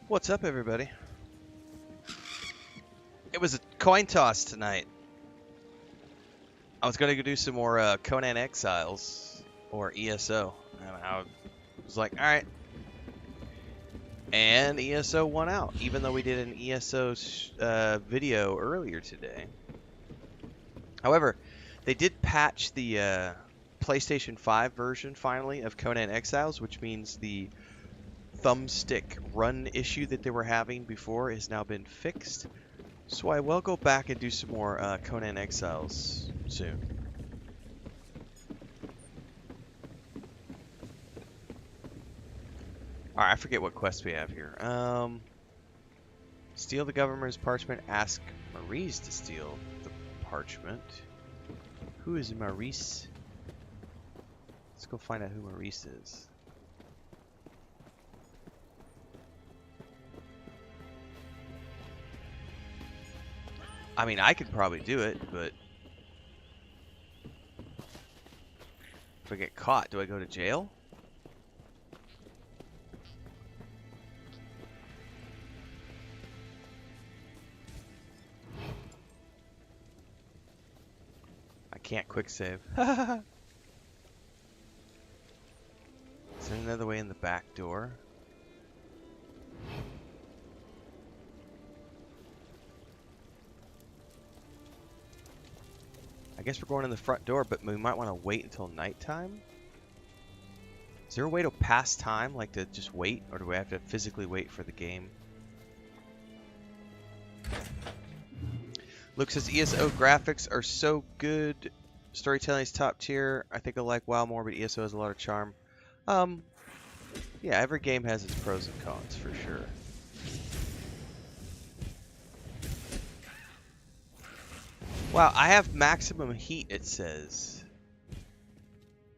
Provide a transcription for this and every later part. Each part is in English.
What's up, everybody? It was a coin toss tonight. I was going to go do some more Conan Exiles or ESO. And I was like, alright. And ESO won out, even though we did an ESO video earlier today. However, they did patch the PlayStation 5 version, finally, of Conan Exiles, which means the thumbstick run issue that they were having before has now been fixed. So I will go back and do some more Conan Exiles soon. Alright, I forget what quest we have here. Steal the government's parchment. Ask Maurice to steal the parchment. Who is Maurice? Let's go find out who Maurice is. I mean, I could probably do it, but if I get caught, do I go to jail? I can't quick save. Is there another way in the back door? I guess we're going in the front door, but we might want to wait until nighttime. Is there a way to pass time, like to just wait, or do we have to physically wait for the game? Luke says ESO graphics are so good. Storytelling is top tier. I think I like WoW more, but ESO has a lot of charm. Yeah, every game has its pros and cons for sure. Wow, I have maximum heat, it says.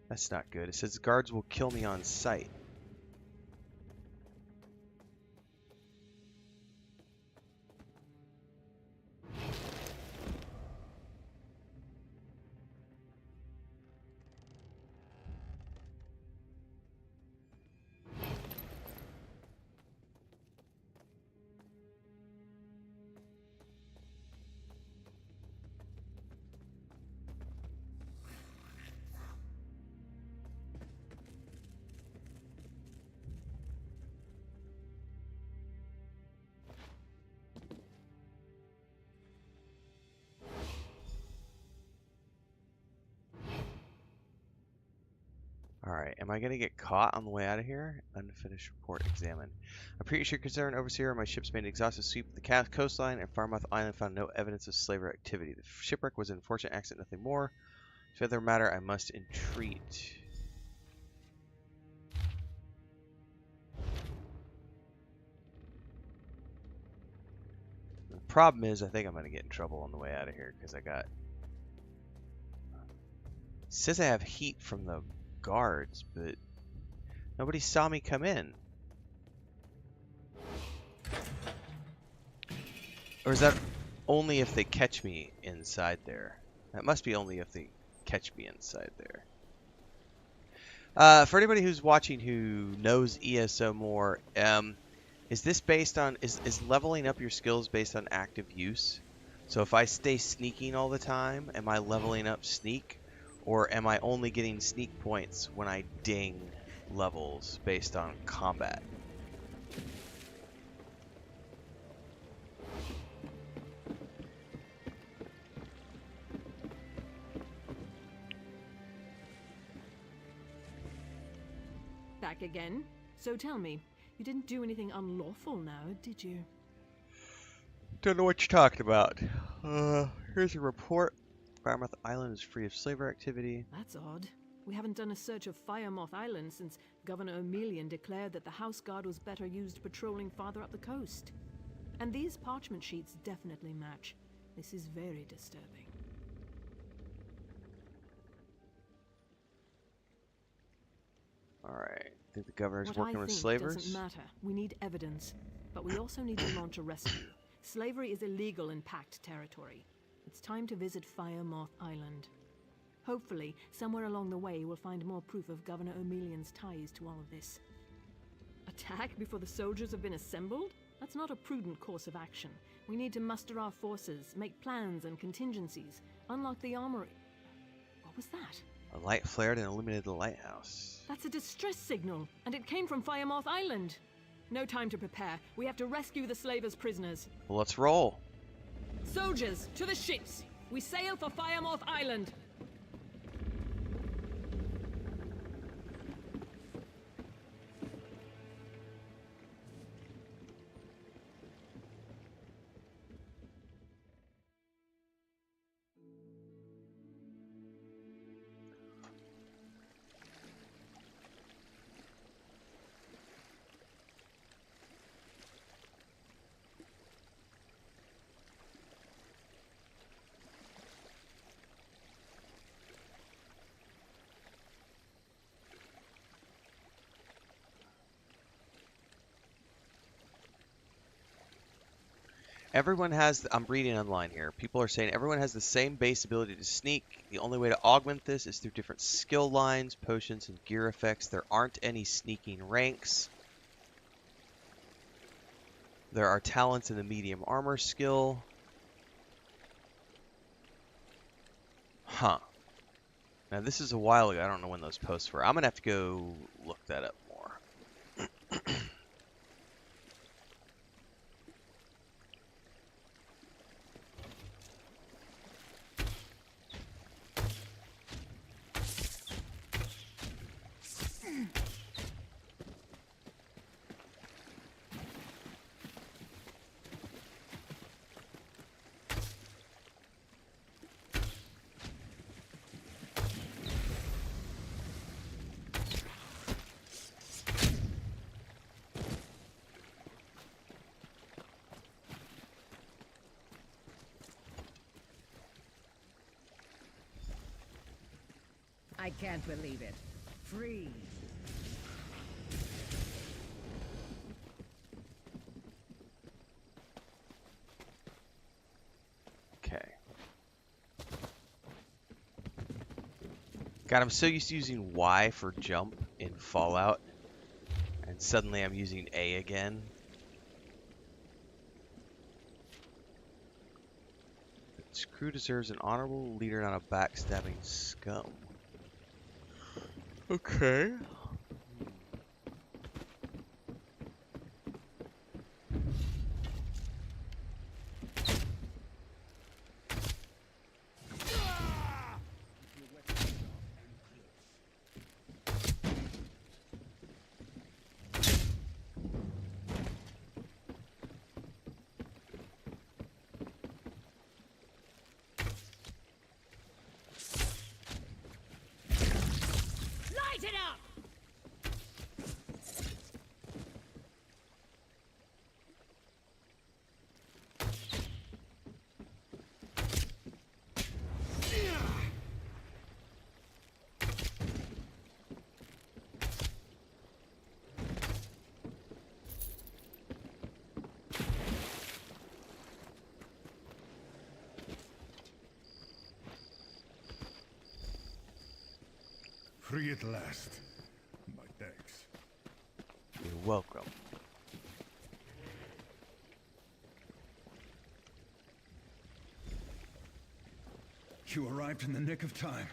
That's not good. It says guards will kill me on sight. Alright, am I going to get caught on the way out of here? Unfinished report examined. I'm pretty sure concerned overseer, my ships made an exhaustive sweep of the coastline and Firemoth Island found no evidence of slaver activity. The shipwreck was an unfortunate accident, nothing more. If other matter, I must entreat. The problem is, I think I'm going to get in trouble on the way out of here because I got... It says I have heat from the guards, but nobody saw me come in. Or is that only if they catch me inside there? That must be only if they catch me inside there. For anybody who's watching who knows ESO more, is this based on, is leveling up your skills based on active use? So if I stay sneaking all the time, am I leveling up sneak? Or am I only getting sneak points when I ding levels based on combat? Back again? So tell me, you didn't do anything unlawful now, did you? Don't know what you're talking about. Here's a report. Firemoth Island is free of slaver activity. That's odd. We haven't done a search of Firemoth Island since Governor O'Melian declared that the House Guard was better used patrolling farther up the coast. And these parchment sheets definitely match. This is very disturbing. Alright. Think the governor's working with slavers? Doesn't matter. We need evidence. But we also need to launch a rescue. Slavery is illegal in Pact territory. It's time to visit Firemoth Island. Hopefully, somewhere along the way, we'll find more proof of Governor O'Melian's ties to all of this. A Attack before the soldiers have been assembled? That's not a prudent course of action. We need to muster our forces, make plans and contingencies, unlock the armory. What was that? A light flared and illuminated the lighthouse. That's a distress signal, and it came from Firemoth Island. No time to prepare. We have to rescue the slavers prisoners. Well, let's roll. Soldiers, to the ships! We sail for Firemoth Island! Everyone has, I'm reading online here, people are saying everyone has the same base ability to sneak. The only way to augment this is through different skill lines, potions, and gear effects. There aren't any sneaking ranks. There are talents in the medium armor skill. Huh. Now this is a while ago, I don't know when those posts were. I'm gonna have to go look that up more. I can't believe it. Freeze. Okay. God, I'm so used to using Y for jump in Fallout, and suddenly I'm using A again. This crew deserves an honorable leader, not a backstabbing scum. Okay. Light it up! Free at last. My thanks. You're welcome. You arrived in the nick of time.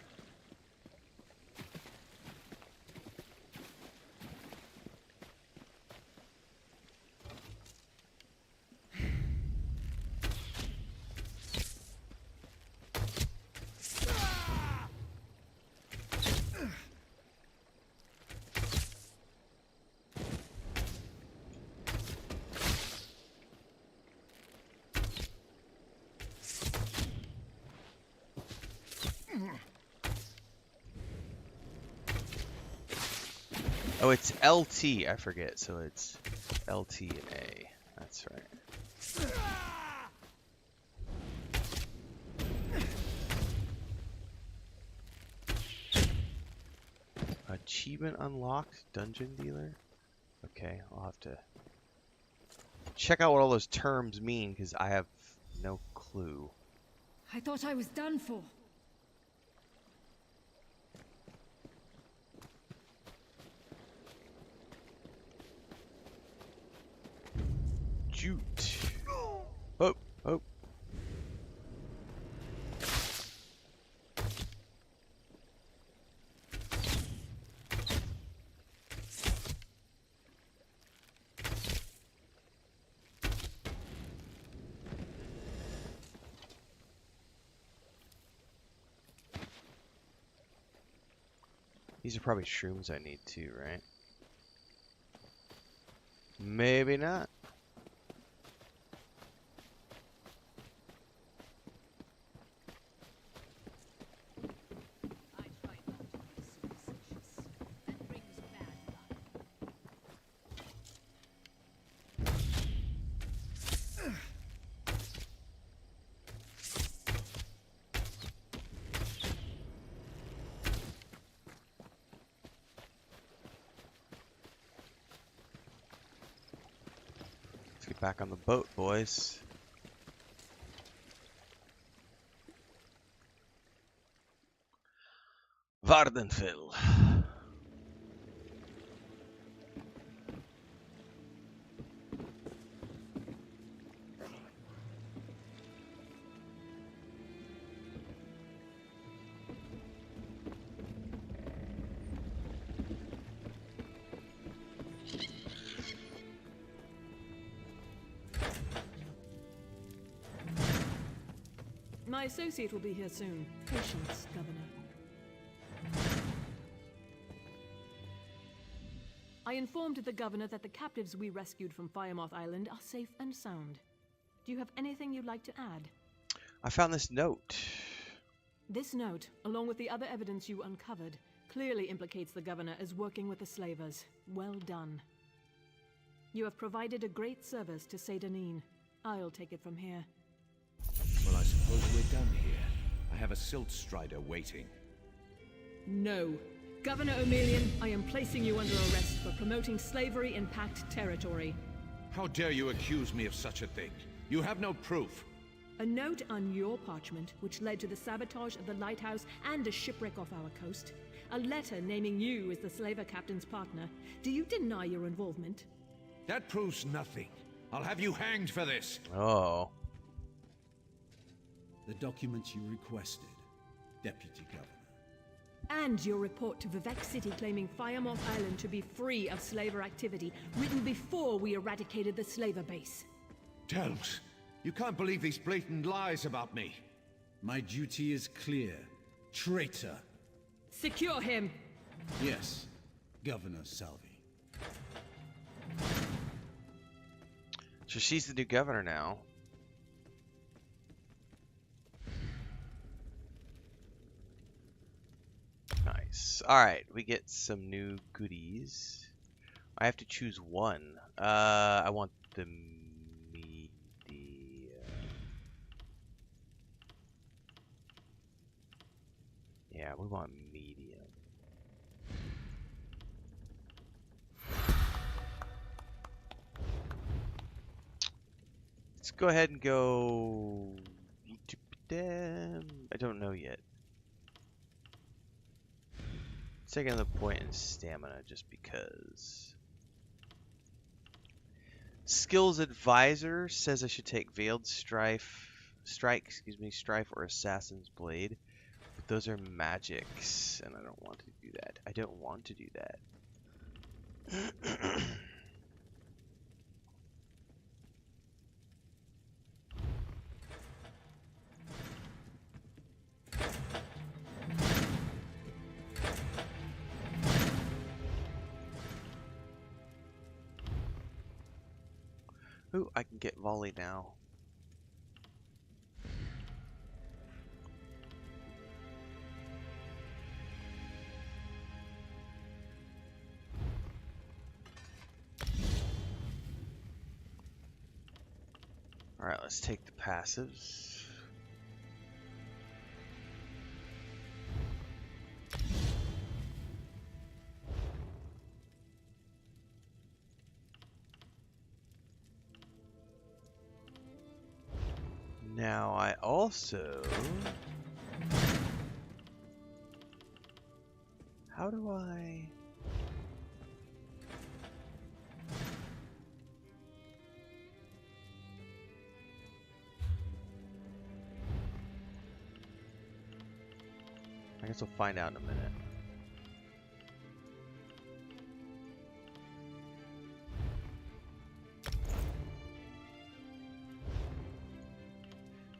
Oh, it's LT, I forget, so it's LT and A. That's right. Achievement unlocked, dungeon dealer. Okay, I'll have to check out what all those terms mean, because I have no clue. I thought I was done for. shoot. Oh, oh. These are probably shrooms I need too, right? Maybe not. I try not to be superstitious. That brings bad luck. Let's get back on the boat, boys. Vardenfell. My associate will be here soon. Patience, Governor. I informed the Governor that the captives we rescued from Firemoth Island are safe and sound. Do you have anything you'd like to add? I found this note. This note, along with the other evidence you uncovered, clearly implicates the Governor as working with the slavers. Well done. You have provided a great service to Seydanine. I'll take it from here. Well, I suppose we're done here. I have a silt strider waiting. No. Governor O'Melian, I am placing you under arrest for promoting slavery in Pact territory. How dare you accuse me of such a thing? You have no proof. A note on your parchment, which led to the sabotage of the lighthouse and a shipwreck off our coast. A letter naming you as the slaver captain's partner. Do you deny your involvement? That proves nothing. I'll have you hanged for this. Oh. The documents you requested, Deputy Governor. And your report to Vivek City claiming Firemoth Island to be free of slaver activity, written before we eradicated the slaver base. Delves, you can't believe these blatant lies about me. My duty is clear. Traitor. Secure him! Yes, Governor Salvi. So she's the new governor now. Nice. Alright, we get some new goodies. I have to choose one. I want the medium. Yeah, we want medium. Let's go ahead and go... I don't know yet. Taking another point in stamina just because. Skills advisor says I should take veiled strike, strife or assassin's blade, but those are magics, and I don't want to do that. I don't want to do that. Ooh, I can get volley now. Alright, let's take the passives. Now I also... How do I... guess we'll find out in a minute.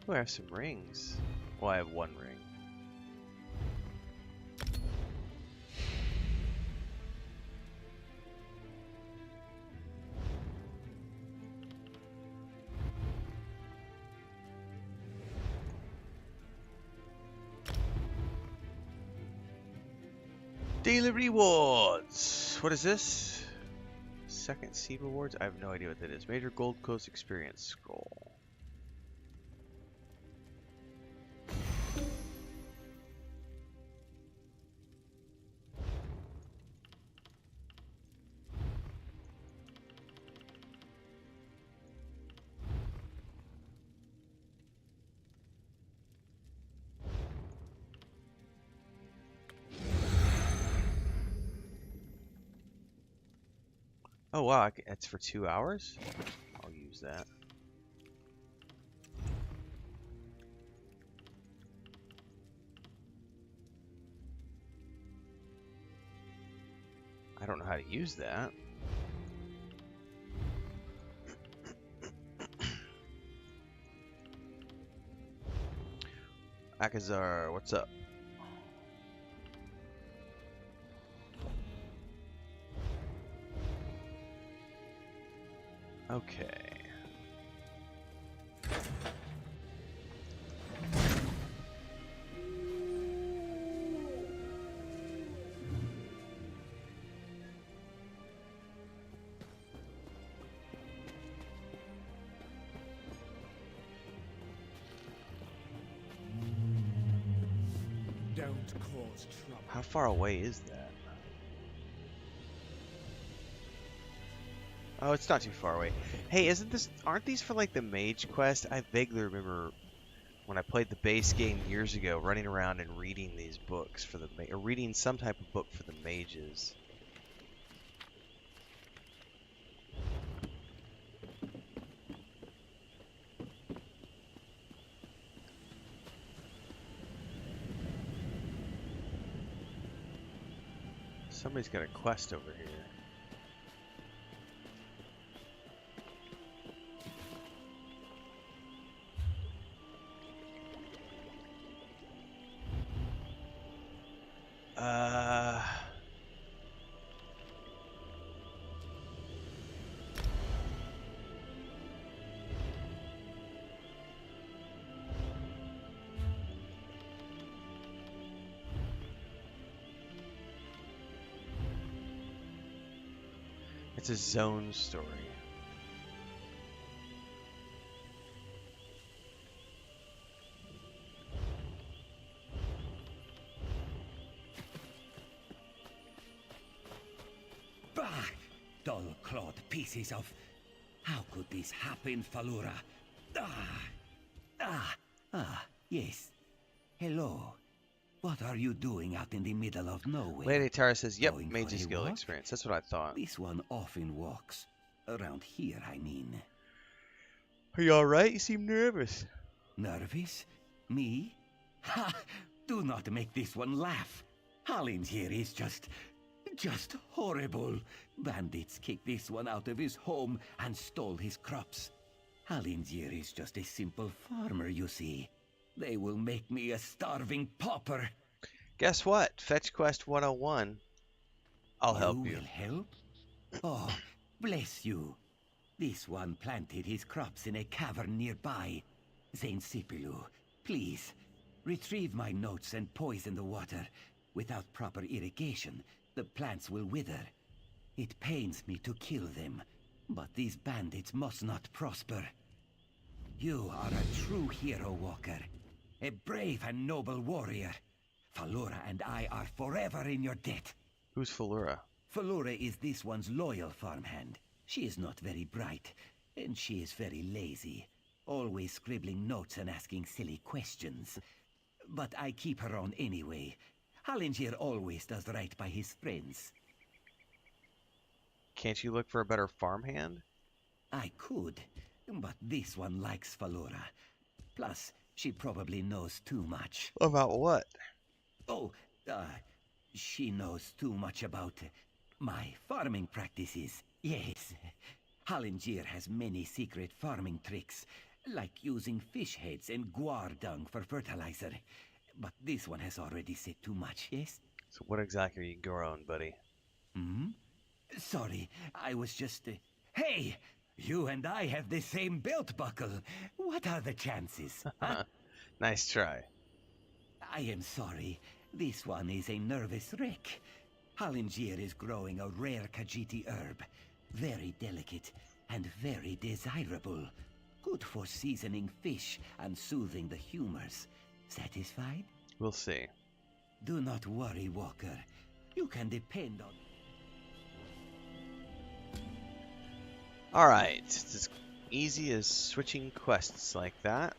Oh, I have some rings. Well, I have one ring. Daily rewards! What is this? Second seed rewards? I have no idea what that is. Major Gold Coast Experience Scroll. Oh wow, that's for 2 hours? I'll use that. I don't know how to use that. Akazar, what's up? Okay. Don't cause trouble. How far away is that? Oh, it's not too far away. Hey, aren't these for like the mage quest? I vaguely remember when I played the base game years ago, running around and reading these books for the or reading some type of book for the mages. Somebody's got a quest over here. It's a zone story. Bah! Dull-clawed pieces of... How could this happen, Falura? Yes. Hello. What are you doing out in the middle of nowhere? Lady Tara says, yep, Going Mage's for a Guild walk? experience. That's what I thought. This one often walks. Around here, I mean. Are you alright? You seem nervous. Nervous? Me? Ha! Do not make this one laugh. Hollins here is just horrible. Bandits kicked this one out of his home and stole his crops. Hollins here is just a simple farmer, you see. They will make me a starving pauper. Guess what? Fetch Quest 101. I'll help you. You will help? Oh, bless you. This one planted his crops in a cavern nearby. Saint Sipilu, please, retrieve my notes and poison the water. Without proper irrigation, the plants will wither. It pains me to kill them, but these bandits must not prosper. You are a true hero, Walker. A brave and noble warrior. Falura and I are forever in your debt. Who's Falura? Falura is this one's loyal farmhand. She is not very bright, and she is very lazy. Always scribbling notes and asking silly questions. But I keep her on anyway. Hallinger always does right by his friends. Can't you look for a better farmhand? I could, but this one likes Falura. Plus, she probably knows too much. About what? Oh, she knows too much about my farming practices. Yes. Hallengier has many secret farming tricks, like using fish heads and guar dung for fertilizer. But this one has already said too much, yes? So what exactly are you growing, buddy? Hmm? Sorry, I was just... Hey! You and I have the same belt buckle. What are the chances? Huh? Nice try. I am sorry. This one is a nervous wreck. Hallengier is growing a rare Khajiiti herb. Very delicate and very desirable. Good for seasoning fish and soothing the humors. Satisfied? We'll see. Do not worry, Walker. You can depend on... Alright, it's as easy as switching quests like that.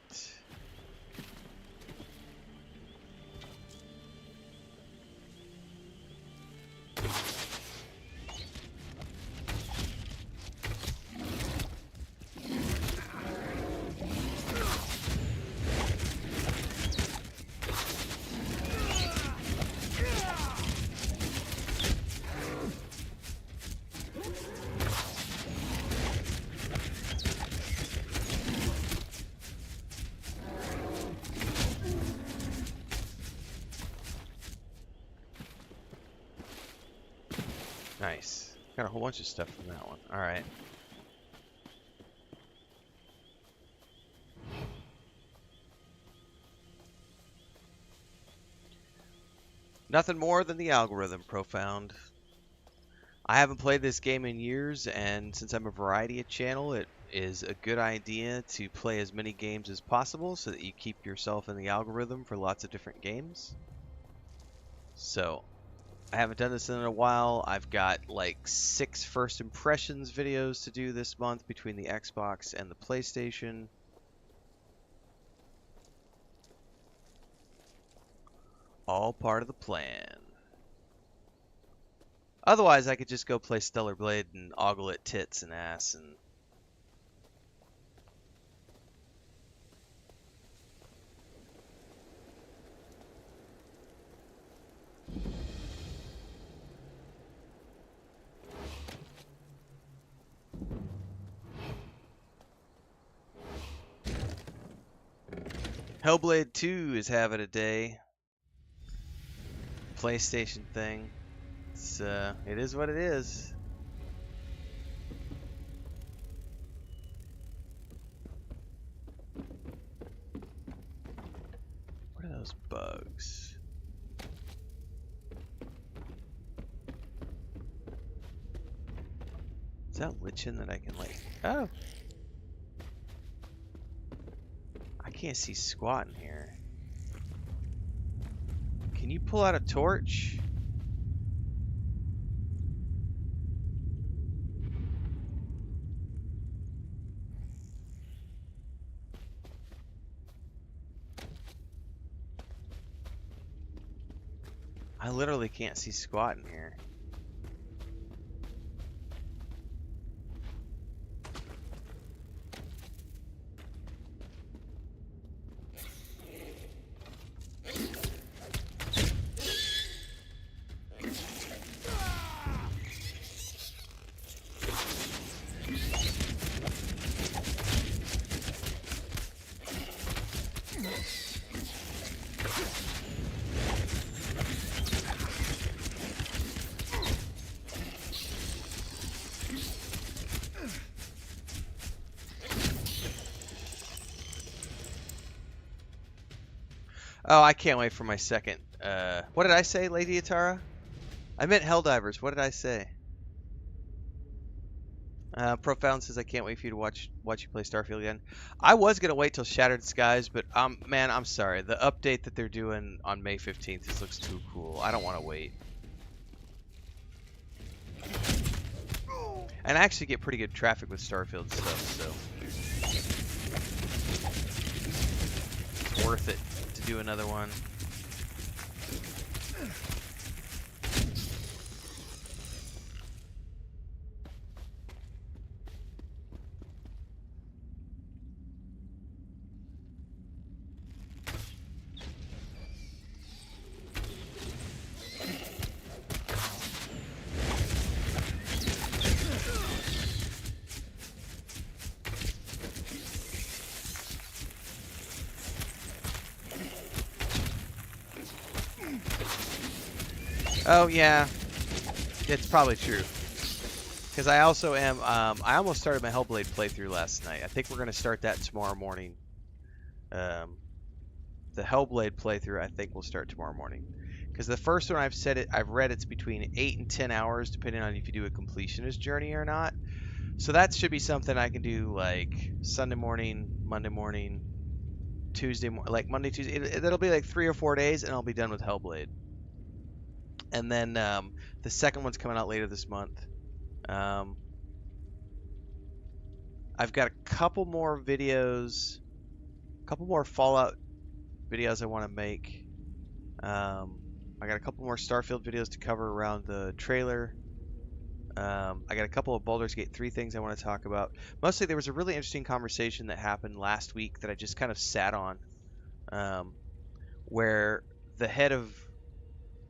Nice. Got a whole bunch of stuff from that one. Alright. Nothing more than the algorithm, Profound. I haven't played this game in years, and since I'm a variety channel, it is a good idea to play as many games as possible so that you keep yourself in the algorithm for lots of different games. So, I haven't done this in a while. I've got like 6 first impressions videos to do this month between the Xbox and the PlayStation. All part of the plan. Otherwise, I could just go play Stellar Blade and ogle at tits and ass and... Hellblade 2 is having a day. PlayStation thing. It is what it is. What are those bugs? Is that lichen that I can like... Oh! I can't see squat in here. Can you pull out a torch? I literally can't see squat in here. Oh, I can't wait for my second. What did I say, Lady Atara? I meant Helldivers. What did I say? Profound says I can't wait for you to watch you play Starfield again. I was gonna wait till Shattered Skies, but man, I'm sorry. The update that they're doing on May 15th just looks too cool. I don't want to wait. And I actually get pretty good traffic with Starfield stuff, so it's worth it to do another one. Oh yeah, it's probably true. Because I also am. I almost started my Hellblade playthrough last night. I think we're gonna start that tomorrow morning. The Hellblade playthrough I think will start tomorrow morning. Because the first one I've read it's between 8 and 10 hours depending on if you do a completionist journey or not. So that should be something I can do like Sunday morning, Monday morning, like Monday, Tuesday. It'll be like 3 or 4 days and I'll be done with Hellblade. And then the second one's coming out later this month. I've got a couple more videos, a couple more Fallout videos I want to make. I got a couple more Starfield videos to cover around the trailer. I got a couple of Baldur's Gate 3 things I want to talk about. Mostly there was a really interesting conversation that happened last week that I just kind of sat on, where the head of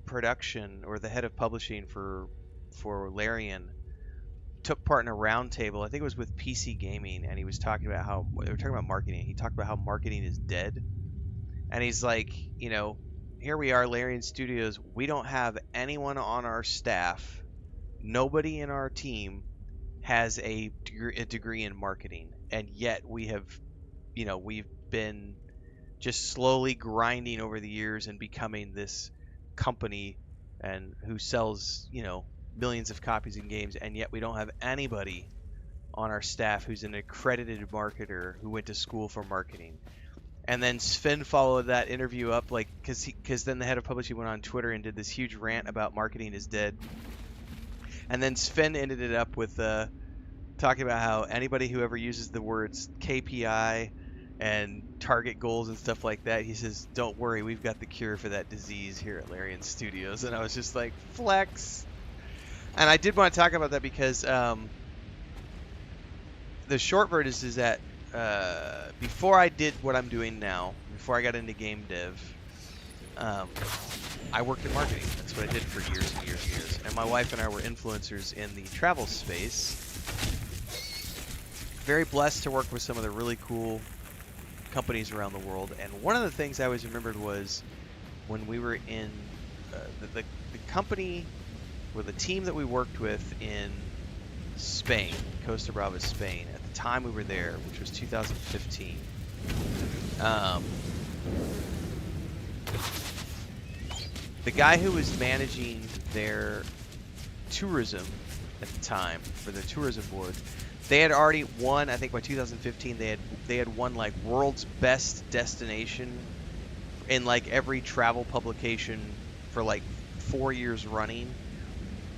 production or the head of publishing for Larian took part in a roundtable. I think it was with PC Gaming, and he was talking about how they were talking about marketing. He talked about how marketing is dead, and he's like, you know, here we are, Larian Studios. We don't have anyone on our staff. Nobody in our team has a degree in marketing, and yet we have, you know, we've been just slowly grinding over the years and becoming this company and who sells, you know, millions of copies in games, and yet we don't have anybody on our staff who's an accredited marketer who went to school for marketing. And then Sven followed that interview up, like, because then the head of publishing went on Twitter and did this huge rant about marketing is dead. And then Sven ended it up with talking about how anybody who ever uses the words KPI and target goals and stuff like that, he says, don't worry, we've got the cure for that disease here at Larian Studios. And I was just like, flex. And I did want to talk about that because the short version is that before I did what I'm doing now, before I got into game dev, I worked in marketing. That's what I did for years and years and years. And my wife and I were influencers in the travel space. Very blessed to work with some of the really cool companies around the world. And one of the things I always remembered was when we were in the company or the team that we worked with in Spain, Costa Brava, Spain, at the time we were there, which was 2015. The guy who was managing their tourism at the time for the tourism board, they had already won, I think by 2015 they had won like world's best destination in like every travel publication for like 4 years running.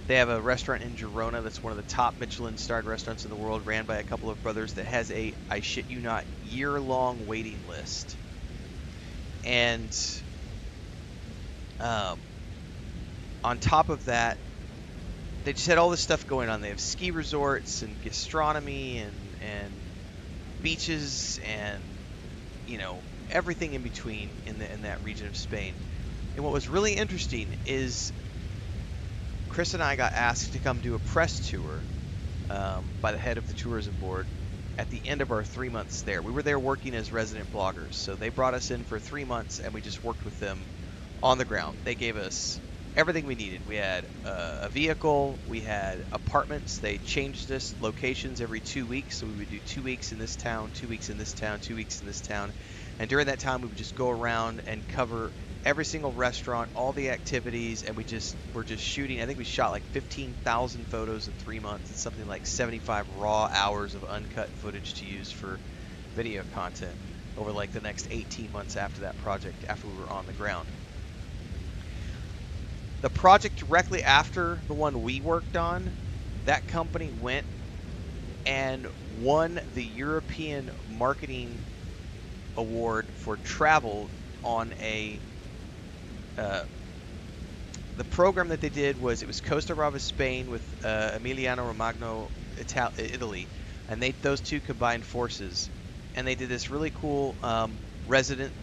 They have a restaurant in Girona that's one of the top Michelin-starred restaurants in the world, ran by a couple of brothers, that has a, I shit you not, year-long waiting list. And on top of that, they just had all this stuff going on. They have ski resorts and gastronomy and beaches and, you know, everything in between in that region of Spain. And what was really interesting is Chris and I got asked to come do a press tour by the head of the tourism board at the end of our 3 months there. We were there working as resident bloggers, so they brought us in for 3 months and we just worked with them on the ground. They gave us everything we needed. We had a vehicle, we had apartments. They changed us locations every 2 weeks, so we would do 2 weeks in this town, 2 weeks in this town, 2 weeks in this town. And during that time we would just go around and cover every single restaurant, all the activities, and we're just shooting. I think we shot like 15,000 photos in 3 months and something like 75 raw hours of uncut footage to use for video content over like the next 18 months after that project, after we were on the ground. The project directly after the one we worked on, that company went and won the European Marketing Award for travel on a the program that they did was, it was Costa Brava, Spain with Emiliano Romagno, Italy, and those two combined forces, and they did this really cool resident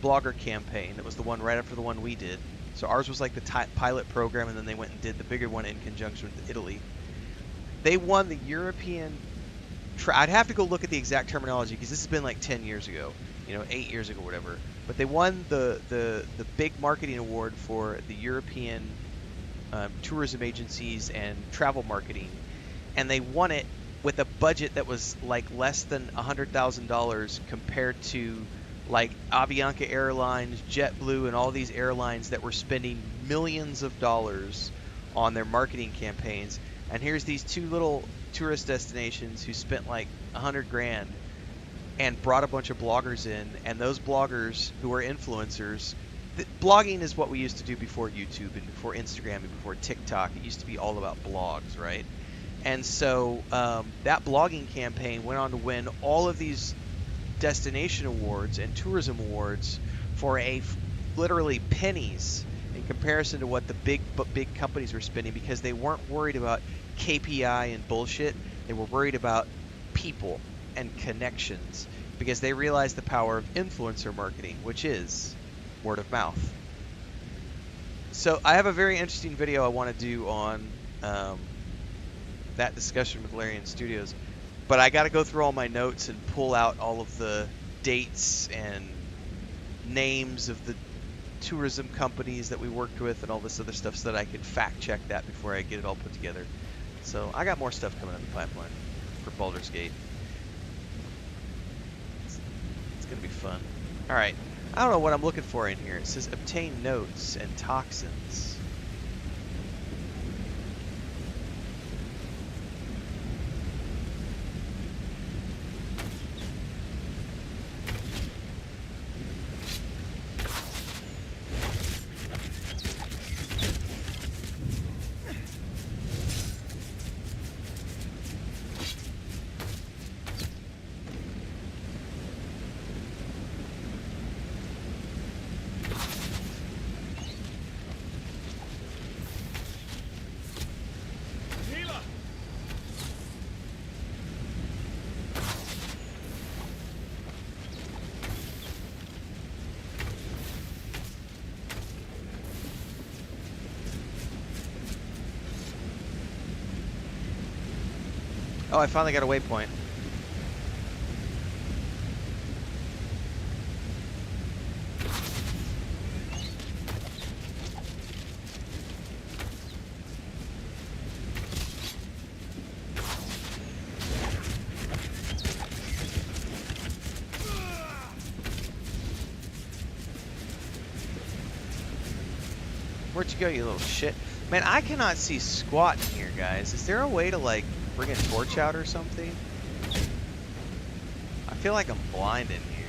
blogger campaign. That was the one right after the one we did. So ours was like the pilot program, and then they went and did the bigger one in conjunction with Italy. They won the European. I'd have to go look at the exact terminology because this has been like 10 years ago, 8 years ago, whatever. But they won the big marketing award for the European tourism agencies and travel marketing, and they won it with a budget that was like less than $100,000 compared to like Avianca Airlines, JetBlue, and all these airlines that were spending millions of dollars on their marketing campaigns. And here's these two little tourist destinations who spent like 100 grand and brought a bunch of bloggers in, and those bloggers who are influencers. Blogging is what we used to do before YouTube and before Instagram and before TikTok. It used to be all about blogs, right? And so that blogging campaign went on to win all of these destination awards and tourism awards for literally pennies in comparison to what the big companies were spending, because they weren't worried about KPI and bullshit. They were worried about people and connections, because they realized the power of influencer marketing, which is word of mouth. So I have a very interesting video I want to do on that discussion with Larian Studios, but I got to go through all my notes and pull out all of the dates and names of the tourism companies that we worked with and all this other stuff, so that I can fact check that before I get it all put together. So I got more stuff coming up the pipeline for Baldur's Gate. It's gonna be fun. All right, I don't know what I'm looking for in here. It says obtain notes and toxins. Oh, I finally got a waypoint. Where'd you go, you little shit? Man, I cannot see squat in here, guys. Is there a way to, like, bring a torch out or something? I feel like I'm blind in here.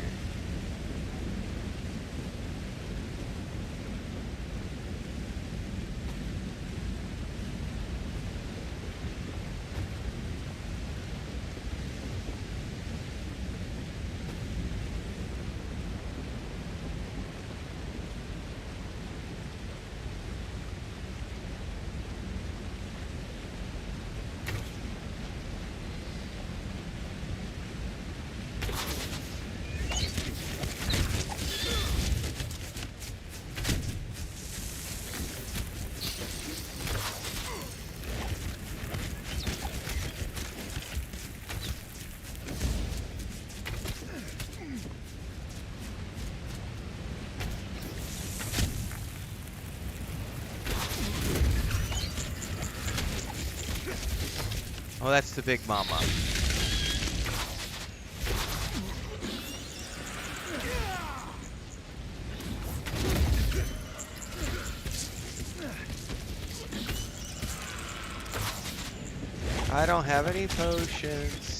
Oh, that's the big mama. I don't have any potions.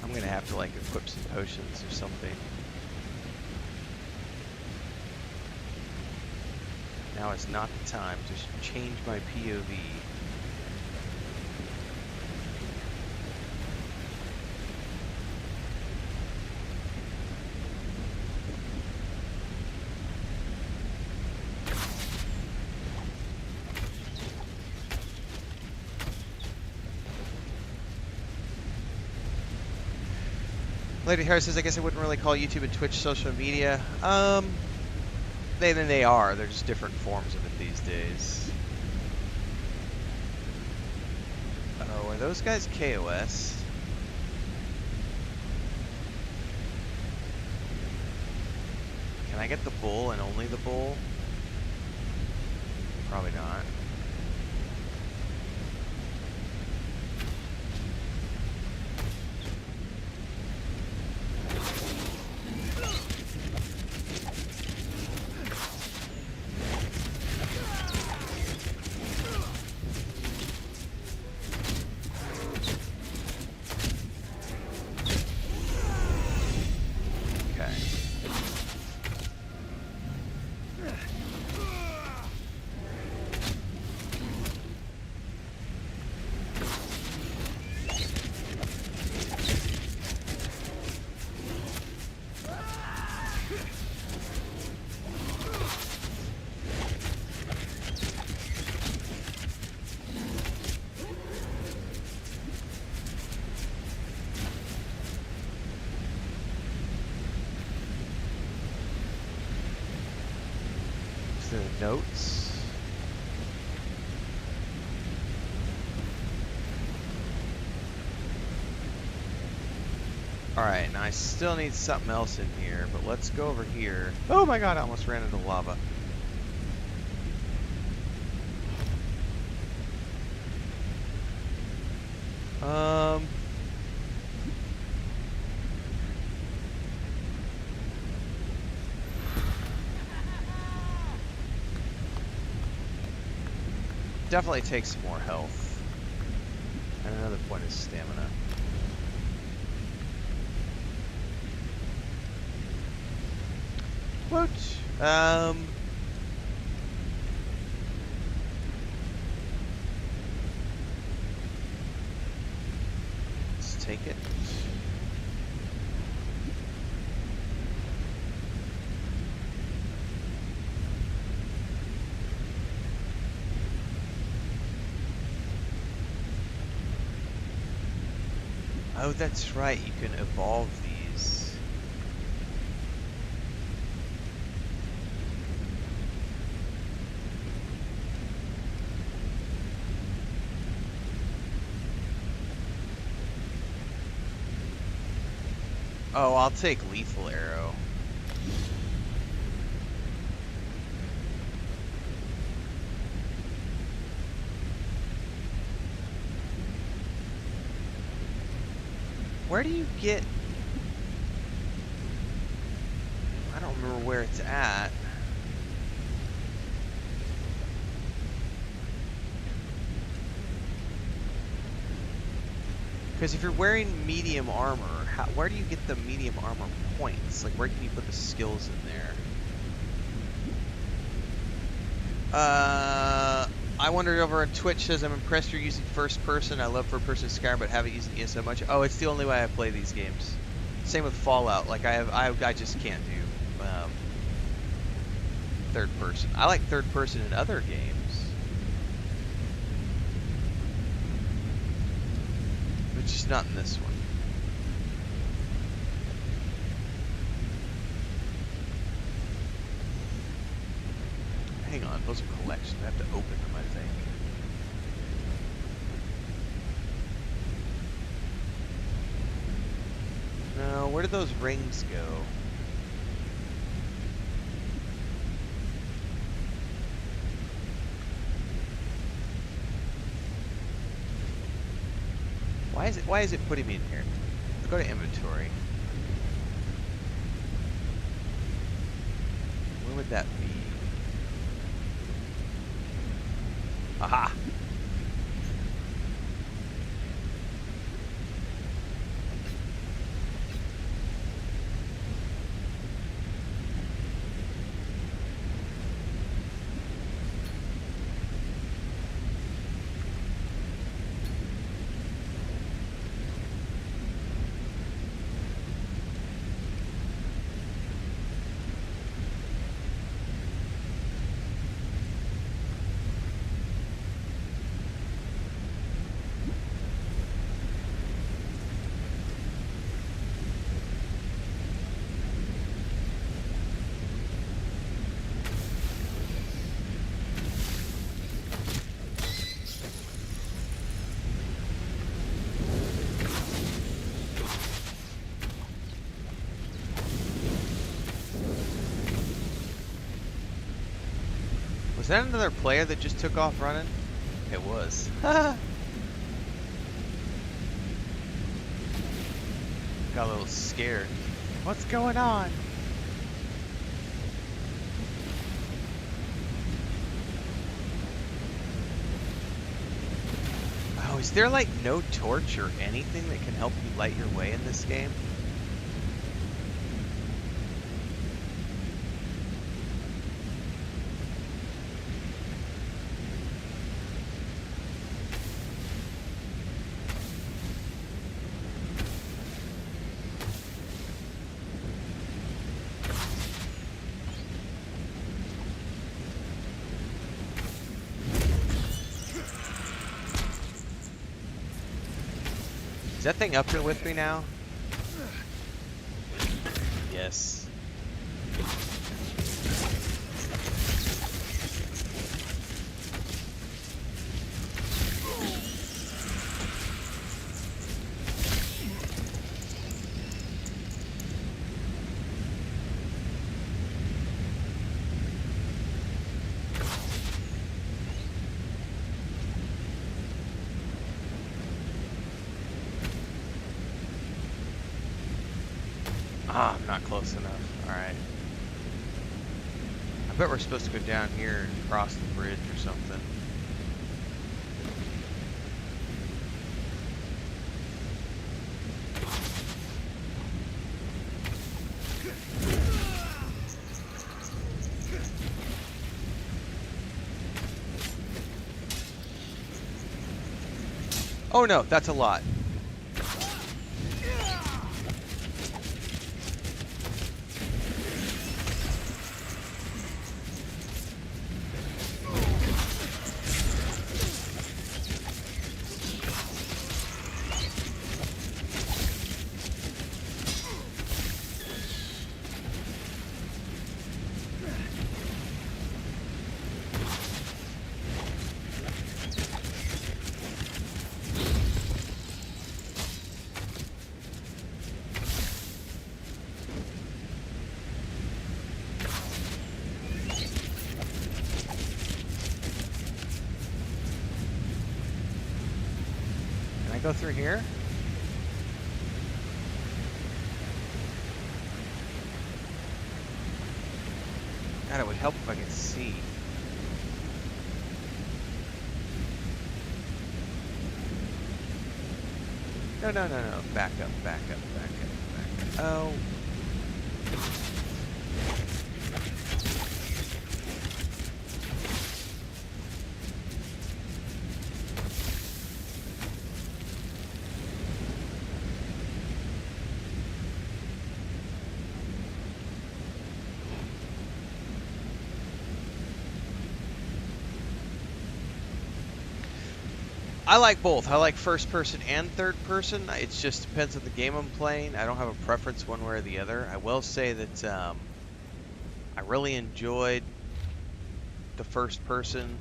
I'm gonna have to like equip some potions or something. Now is not the time to change my POV. Lady Harris says, I guess I wouldn't really call YouTube and Twitch social media. They are. They're just different forms of it these days. Oh, are those guys KOS? Can I get the bull and only the bull? Probably not. The notes. Alright, now I still need something else in here, but let's go over here. Oh my god, I almost ran into lava. Definitely takes some more health. And another point is stamina. What? Let's take it. Oh, that's right, you can evolve these. Oh, I'll take lethal arrow. Where do you get... I don't remember where it's at. Because if you're wearing medium armor, where do you get the medium armor points? Like, where can you put the skills in there? I wondered over on Twitch says, I'm impressed you're using first person. I love first person Skyrim, but haven't used ESO much. Oh, it's the only way I play these games. Same with Fallout. Like I just can't do third person. I like third person in other games, but just not in this one. Hang on, those are collections. I have to open them, I think. No, where did those rings go? Why is it putting me in here? I'll go to inventory. Where would that be? Aha! Was that another player that just took off running? It was. Got a little scared. What's going on? Oh, is there like no torch or anything that can help you light your way in this game? Is that thing up here with me now? Yes. Ah, I'm not close enough. Alright. I bet we're supposed to go down here and cross the bridge or something. Oh no, that's a lot. Go through here? God, it would help if I could see. No, no, no, no. Back up, back up, back up, back up. Oh. I like both. I like first person and third person. It just depends on the game I'm playing. I don't have a preference one way or the other. I will say that I really enjoyed the first person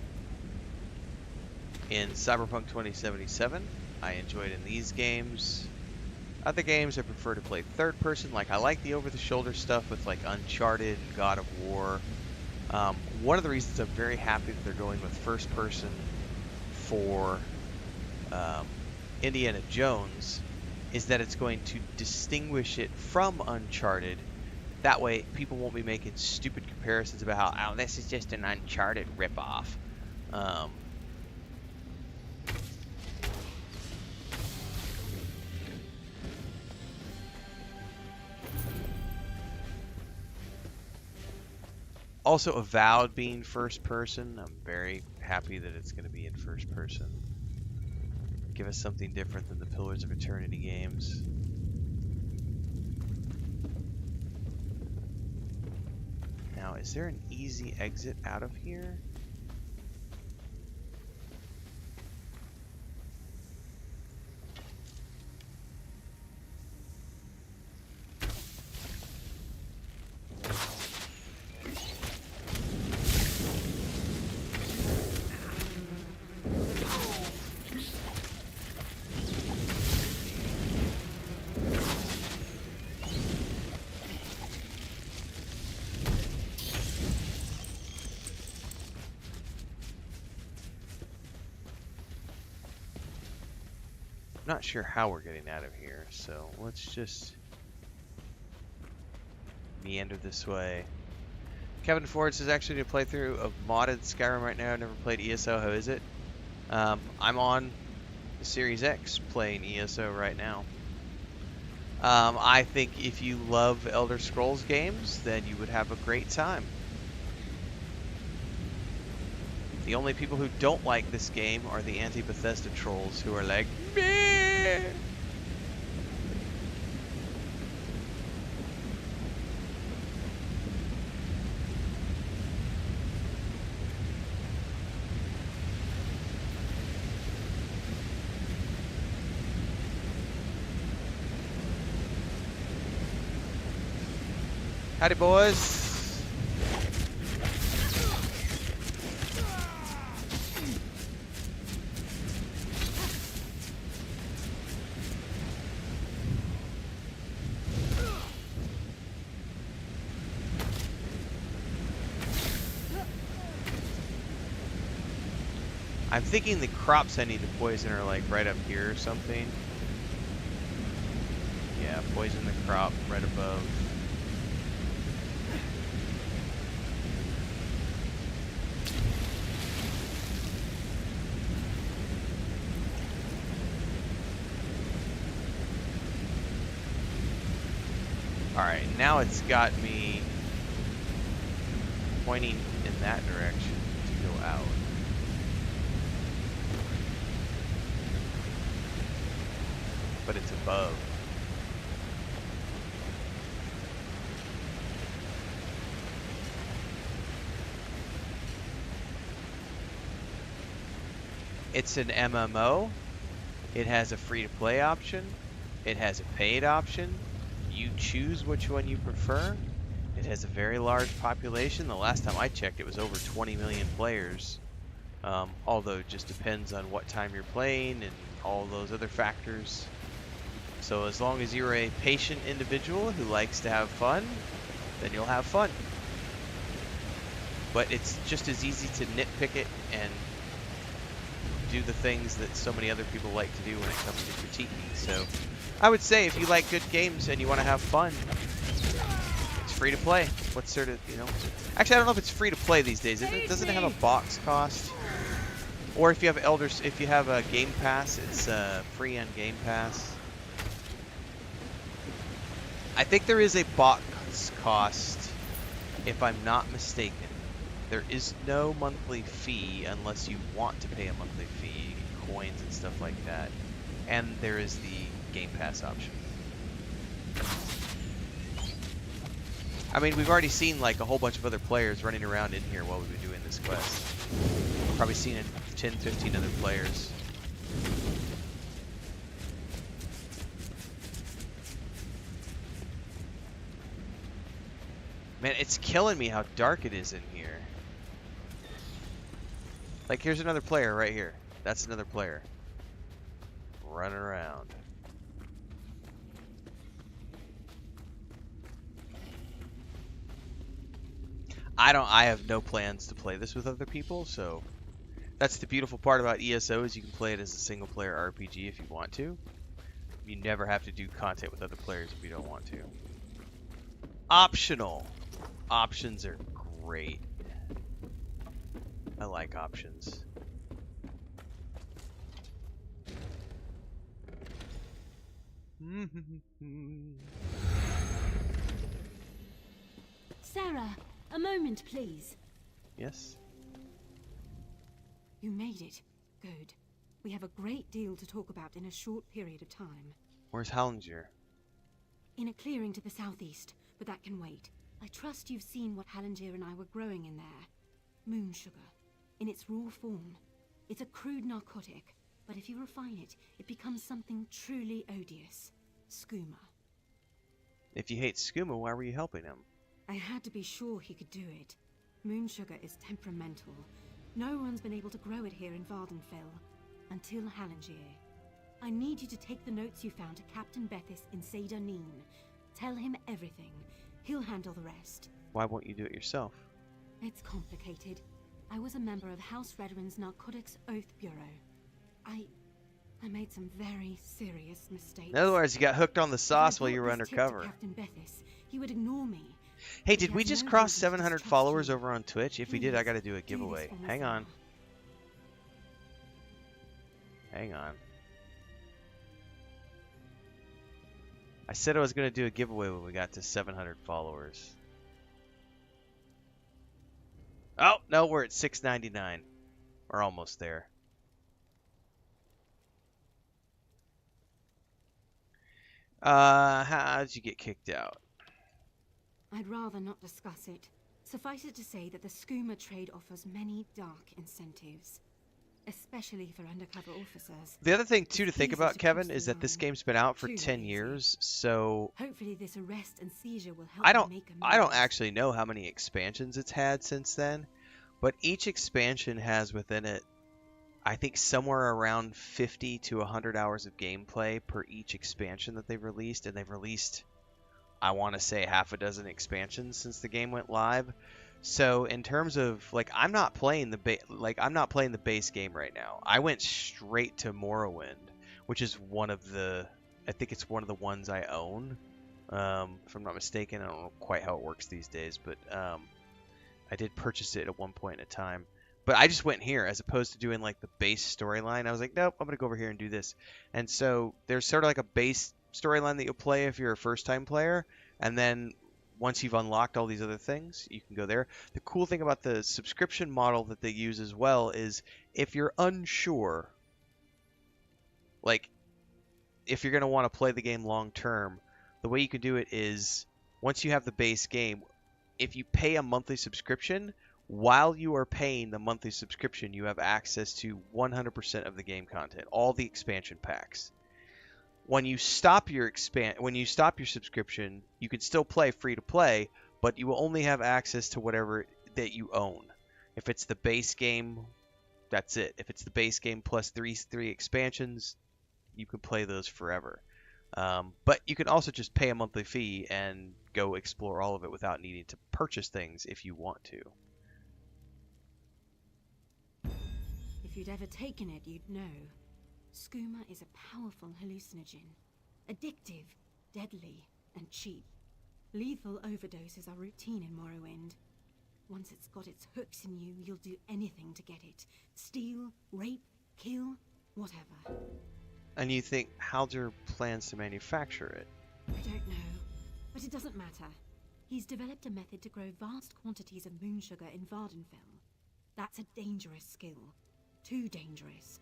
in Cyberpunk 2077. I enjoyed in these games. Other games I prefer to play third person. Like I like the over-the-shoulder stuff with like Uncharted and God of War. One of the reasons I'm very happy that they're going with first person for Indiana Jones is that it's going to distinguish it from Uncharted. That way people won't be making stupid comparisons about how, oh, this is just an Uncharted ripoff. Also, Avowed being first person, I'm very happy that it's going to be in first person. Give us something different than the Pillars of Eternity games. Now, is there an easy exit out of here? I'm not sure how we're getting out of here, so let's just meander this way. Kevin Ford says actually to play through of modded Skyrim right now. I've never played ESO. How is it? I'm on the Series X playing ESO right now. I think if you love Elder Scrolls games, then you would have a great time. The only people who don't like this game are the anti-Bethesda trolls who are like, meh. Howdy, boys. I'm thinking the crops I need to poison are like right up here or something. Yeah, poison the crop right above. Alright, now it's got me pointing in that direction to go out. But it's above. It's an MMO. It has a free-to-play option. It has a paid option. You choose which one you prefer. It has a very large population. The last time I checked, it was over 20 million players. Although it just depends on what time you're playing and all those other factors. So as long as you're a patient individual who likes to have fun, then you'll have fun. But it's just as easy to nitpick it and do the things that so many other people like to do when it comes to critiquing. So I would say if you like good games and you want to have fun, it's free to play. What's sort of, you know, actually I don't know if it's free to play these days. Doesn't it have a box cost? Or if you have if you have a Game Pass, it's free on Game Pass. I think there is a box cost, if I'm not mistaken. There is no monthly fee unless you want to pay a monthly fee, you get coins and stuff like that. And there is the Game Pass option. I mean, we've already seen like a whole bunch of other players running around in here while we've been doing this quest. Probably seen 10, 15 other players. Man, it's killing me how dark it is in here. Like, here's another player right here. That's another player. Running around. I have no plans to play this with other people, so that's the beautiful part about ESO is you can play it as a single player RPG if you want to. You never have to do content with other players if you don't want to. Optional. Options are great. I like options. Sarah, a moment, please. Yes? You made it. Good. We have a great deal to talk about in a short period of time. Where's Hallinger? In a clearing to the southeast, but that can wait. I trust you've seen what Hallinger and I were growing in there. Moon sugar. In its raw form. It's a crude narcotic, but if you refine it, it becomes something truly odious. Skooma. If you hate Skooma, why were you helping him? I had to be sure he could do it. Moon sugar is temperamental. No one's been able to grow it here in Vardenfell. Until Hallinger. I need you to take the notes you found to Captain Bethis in Seyda Neen. Tell him everything. He'll handle the rest. Why won't you do it yourself? It's complicated. I was a member of House Redwin's Narcotics Oath Bureau. I made some very serious mistakes. In other words, you got hooked on the If I sauce while brought you were this tip to undercover. Captain Bethis, he would ignore me. Hey, But he did we has just no cross reason to 700 distrust followers you. over on Twitch? If we did, I Please, gotta do a do this giveaway. for me, Hang on. Sarah. Hang on. I said I was gonna do a giveaway when we got to 700 followers. Oh, no, we're at 699. We're almost there. How'd you get kicked out? I'd rather not discuss it. Suffice it to say that the skooma trade offers many dark incentives, especially for undercover officers. The other thing, too, to It's think easy about, to Kevin, cross the is that this line. game's been out for Too 10 easy. years, so Hopefully this arrest and seizure will help I me don't make I don't amends. actually know how many expansions it's had since then, but each expansion has within it, I think, somewhere around 50 to 100 hours of gameplay per each expansion that they've released, and they've released, I want to say, half a dozen expansions since the game went live. So in terms of like, I'm not playing the base game right now. I went straight to Morrowind, which is one of the, I think it's one of the ones I own. If I'm not mistaken, I don't know quite how it works these days, but I did purchase it at one point in time. But I just went here as opposed to doing like the base storyline. I was like, nope, I'm gonna go over here and do this. And so there's sort of like a base storyline that you'll play if you're a first-time player, and then once you've unlocked all these other things, you can go there. The cool thing about the subscription model that they use as well is if you're unsure, like if you're going to want to play the game long term, the way you can do it is once you have the base game, if you pay a monthly subscription, while you are paying the monthly subscription, you have access to 100% of the game content, all the expansion packs. When you stop your subscription, you can still play free to play, but you will only have access to whatever that you own. If it's the base game, that's it. If it's the base game plus three expansions, you can play those forever. But you can also just pay a monthly fee and go explore all of it without needing to purchase things if you want to. If you'd ever taken it, you'd know. Skooma is a powerful hallucinogen. Addictive, deadly, and cheap. Lethal overdoses are routine in Morrowind. Once it's got its hooks in you, you'll do anything to get it. Steal, rape, kill, whatever. And you think Halder plans to manufacture it? I don't know, but it doesn't matter. He's developed a method to grow vast quantities of moon sugar in Vardenfell. That's a dangerous skill. Too dangerous.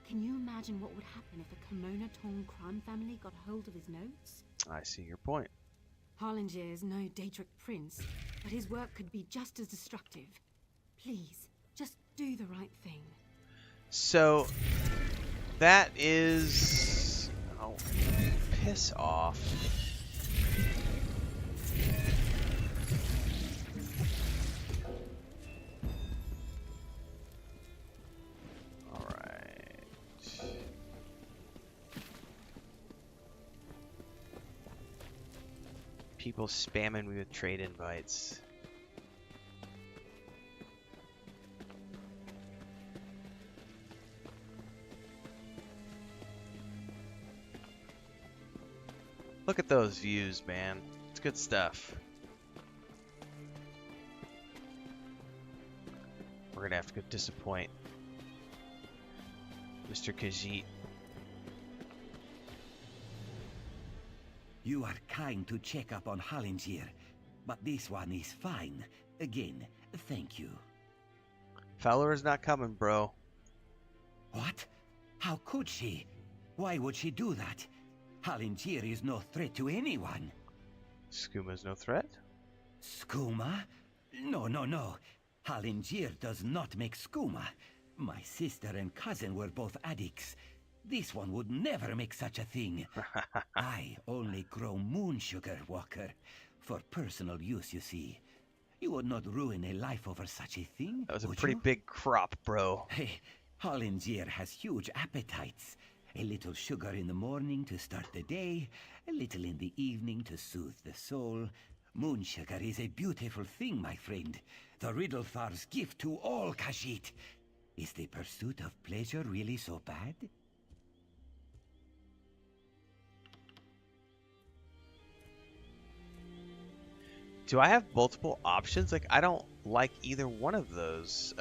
Can you imagine what would happen if a Kimono Tong crime family got hold of his notes? I see your point. Harlingier is no Daedric prince, but his work could be just as destructive. Please, just do the right thing. So, that is... Oh, piss off. People spamming me with trade invites. Look at those views, man. It's good stuff. We're gonna have to go disappoint Mr. Khajiit. You are kind to check up on Hallingier, but this one is fine. Again, thank you. Fowler's not coming, bro. What? How could she? Why would she do that? Hallingier is no threat to anyone. Skooma's no threat? Skooma? No, no, no. Hallingier does not make skooma. My sister and cousin were both addicts. This one would never make such a thing. I only grow moon sugar, Walker. For personal use, you see. You would not ruin a life over such a thing, That was a would pretty you? big crop, bro. Hey, Hallingier has huge appetites. A little sugar in the morning to start the day, a little in the evening to soothe the soul. Moon sugar is a beautiful thing, my friend. The Riddlethar's gift to all Khajiit. Is the pursuit of pleasure really so bad? Do I have multiple options? Like, I don't like either one of those.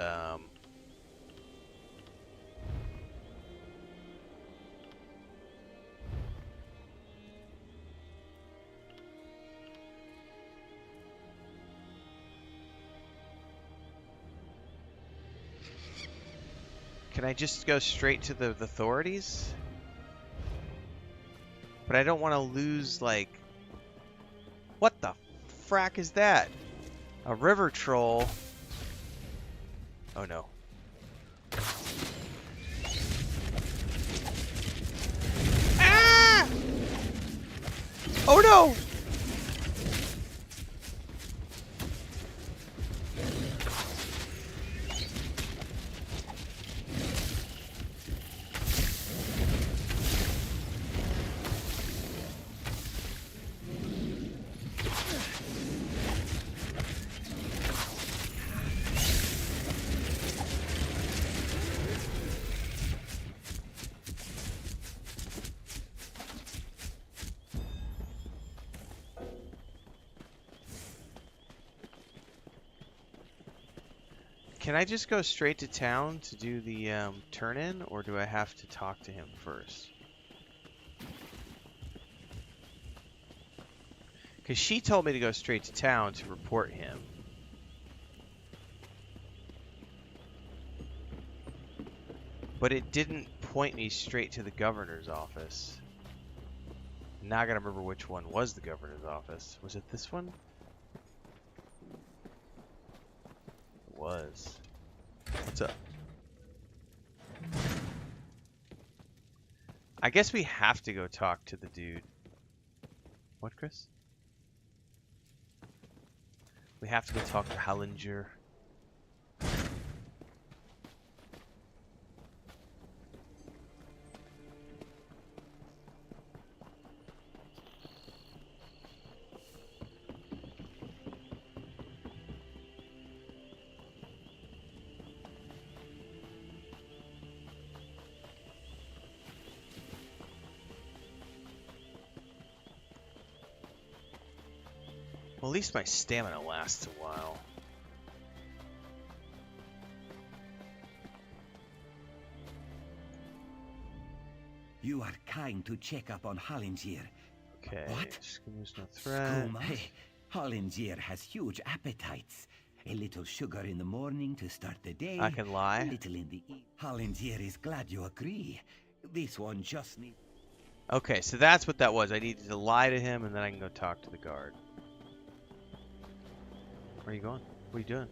Can I just go straight to the authorities? But I don't want to lose, like... What the frack is that? A river troll. Oh no. Ah! Oh no! Can I just go straight to town to do the turn-in, or do I have to talk to him first? Because she told me to go straight to town to report him. But it didn't point me straight to the governor's office. Now I gotta remember which one was the governor's office. Was it this one? Was. What's up? I guess we have to go talk to the dude. What, Chris? We have to go talk to Hallinger. Well, at least my stamina lasts a while. You are kind to check up on Hollinger. Okay. What? Skoom's no threat. Skooma? Hollinger has huge appetites. A little sugar in the morning to start the day. I can lie. A little in the evening. Hollinger is glad you agree. This one just needs... Okay, so that's what that was. I needed to lie to him, and then I can go talk to the guard. Where are you going? What are you doing?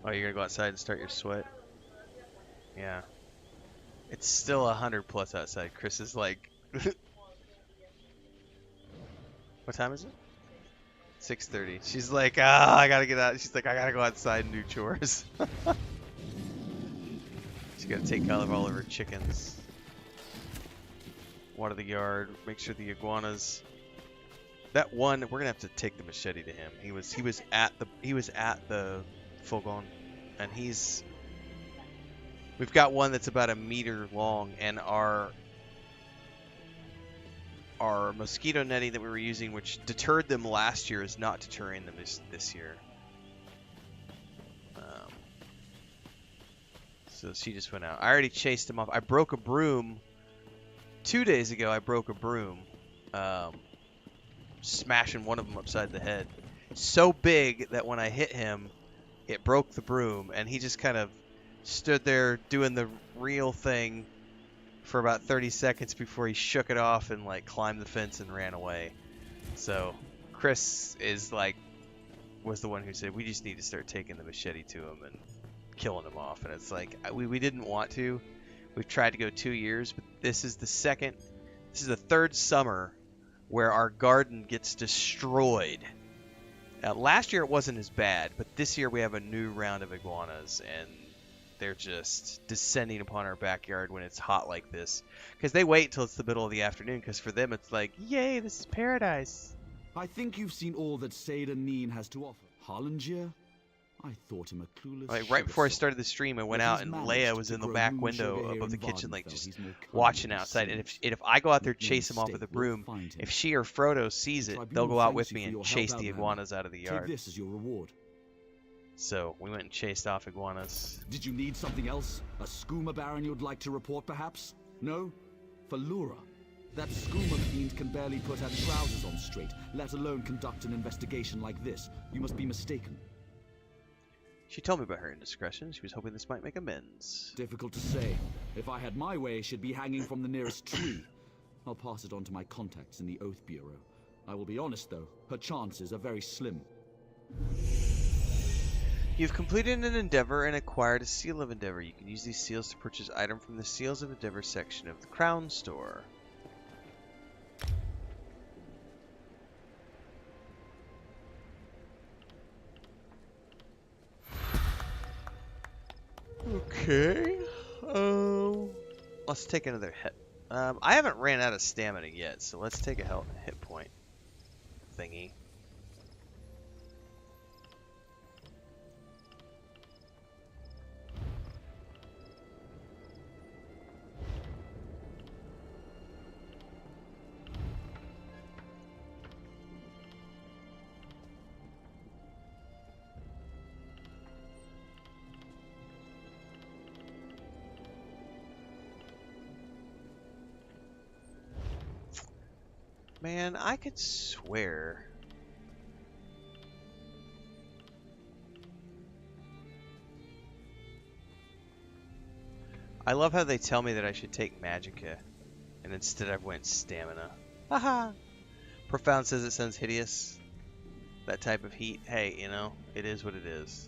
Oh, you're gonna go outside and start your sweat? Yeah. It's still 100 plus outside. Chris is like... What time is it? 6:30. She's like, ah, I gotta get out. She's like, I gotta go outside and do chores. She's gotta take care of all of her chickens. Water the yard. Make sure the iguanas... That one, we're gonna have to take the machete to him. He was at the Fogon, and we've got one that's about 1 meter long, and our mosquito netting that we were using, which deterred them last year, is not deterring them this year. So she just went out. I already chased him off. I broke a broom 2 days ago. I broke a broom. Smashing one of them upside the head. So big that when I hit him, it broke the broom, and he just kind of stood there doing the real thing for about 30 seconds before he shook it off and like climbed the fence and ran away. So Chris was the one who said we just need to start taking the machete to him and killing him off, and it's like we didn't want to. We've tried to go 2 years, but this is the third summer where our garden gets destroyed. Last year it wasn't as bad, but this year we have a new round of iguanas, and they're just descending upon our backyard when it's hot like this. Because they wait till it's the middle of the afternoon, because for them it's like, yay, this is paradise. I think you've seen all that Seyda Neen has to offer. Hollinger? I thought him a clueless Like right before I sugar started the stream, I went But out he's and managed Leia was to in the grow back moon window sugar here above the in kitchen, like Vardenfell. just He's more cunning watching than he outside. And seems. if I go out there Make no chase him off with a mistake, we'll broom, find him. if she or Frodo sees The it, they'll tribunal go out thanks with you me for and your chase help, the Outlander. iguanas out of the Take yard. this as your reward. So we went and chased off iguanas. Did you need something else? A skooma baron you'd like to report, perhaps? No? For Lura. That skooma fiend can barely put her trousers on straight, let alone conduct an investigation like this. You must be mistaken. She told me about her indiscretion. She was hoping this might make amends. Difficult to say. If I had my way, she'd be hanging from the nearest tree. I'll pass it on to my contacts in the Oath Bureau. I will be honest, though. Her chances are very slim. You've completed an endeavor and acquired a Seal of Endeavor. You can use these seals to purchase items from the Seals of Endeavor section of the Crown Store. Okay. Let's take another hit. I haven't ran out of stamina yet, so let's take a hit point thingy. Man, I could swear. I love how they tell me that I should take Magicka, and instead I went Stamina. Haha! Profound says it sounds hideous. That type of heat. Hey, you know, it is what it is.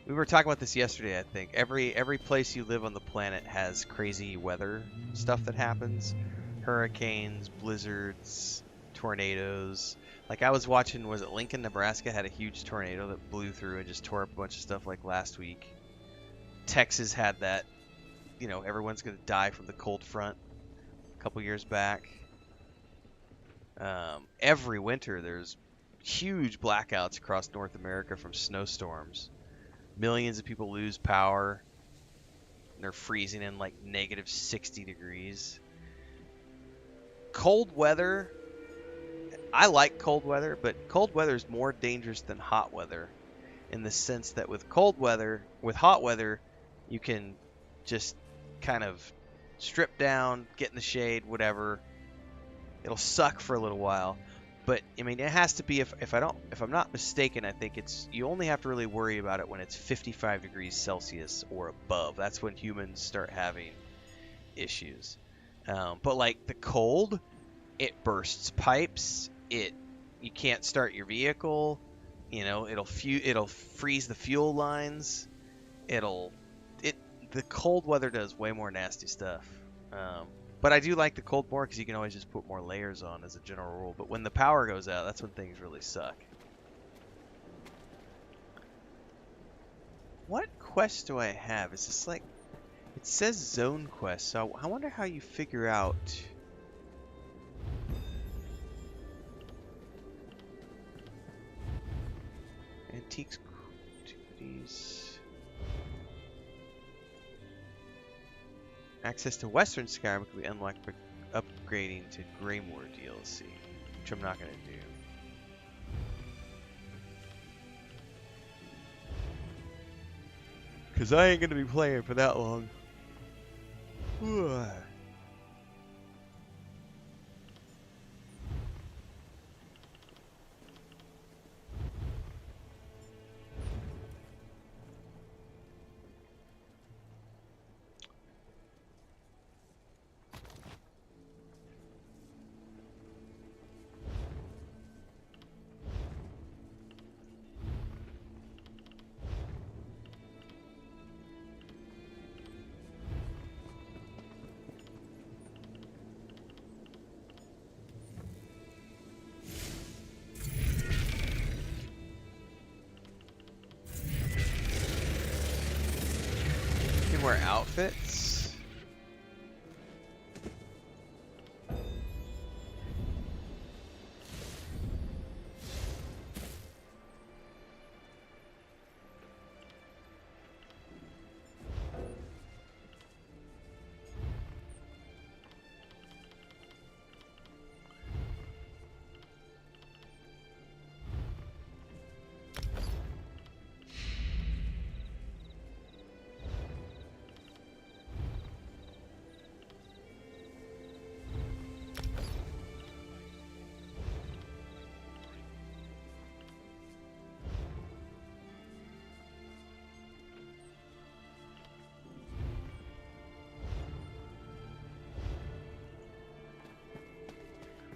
We were talking about this yesterday, I think. Every place you live on the planet has crazy weather stuff that happens. Hurricanes, blizzards, tornadoes. Like I was watching, was it Lincoln, Nebraska had a huge tornado that blew through and just tore up a bunch of stuff like last week. Texas had that, you know, everyone's going to die from the cold front a couple years back. Every winter there's huge blackouts across North America from snowstorms. Millions of people lose power. And they're freezing in like negative 60 degrees. Cold weather. I like cold weather, but cold weather is more dangerous than hot weather. In the sense that with hot weather, you can just kind of strip down, get in the shade, whatever. It'll suck for a little while. But I mean, it has to be if I'm not mistaken, I think you only have to really worry about it when it's 55 degrees Celsius or above. That's when humans start having issues. But like the cold, it bursts pipes. You can't start your vehicle. You know, it'll freeze the fuel lines. The cold weather does way more nasty stuff. But I do like the cold more because you can always just put more layers on as a general rule. But when the power goes out, that's when things really suck. What quest do I have? Is this like... It says zone quest, so I wonder how you figure out... Antiques, activities... Access to Western Skyrim can be unlocked by upgrading to Greymoor DLC, which I'm not going to do. Because I ain't going to be playing for that long. Wear outfits.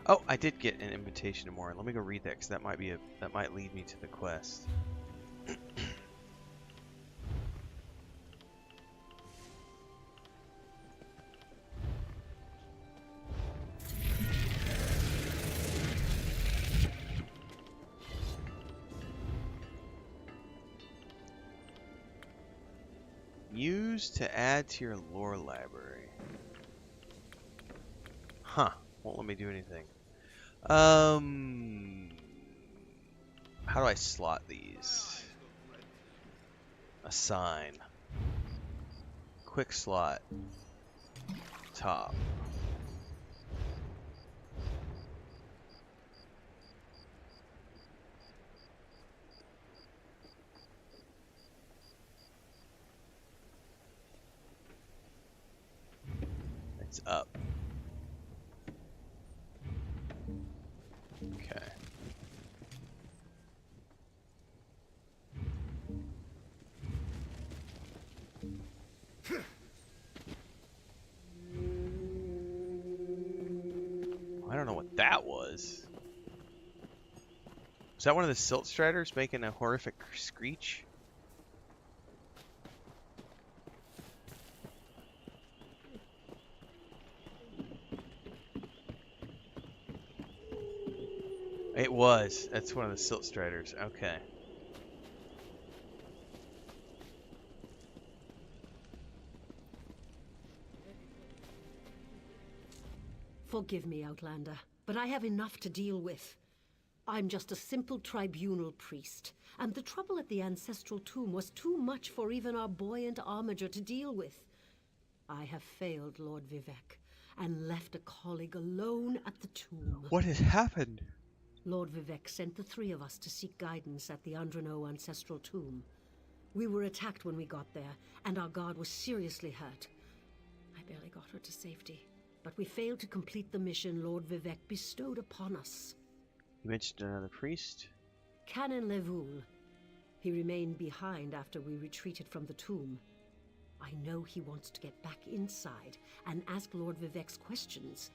Oh, I did get an invitation to more. Let me go read that because that might lead me to the quest. Use to add to your lore library. Huh. Won't let me do anything. How do I slot these? Assign. Quick slot. Top. It's up. Okay. I don't know what that was. Is that one of the silt striders making a horrific screech? It was. That's one of the silt striders. Okay. Forgive me, Outlander, but I have enough to deal with. I'm just a simple tribunal priest, and the trouble at the ancestral tomb was too much for even our buoyant armiger to deal with. I have failed, Lord Vivek, and left a colleague alone at the tomb. What has happened? Lord Vivek sent the three of us to seek guidance at the Andrano ancestral tomb. We were attacked when we got there, and our guard was seriously hurt. I barely got her to safety, but we failed to complete the mission Lord Vivek bestowed upon us. You mentioned another priest? Canon Levoul. He remained behind after we retreated from the tomb. I know he wants to get back inside and ask Lord Vivek's questions,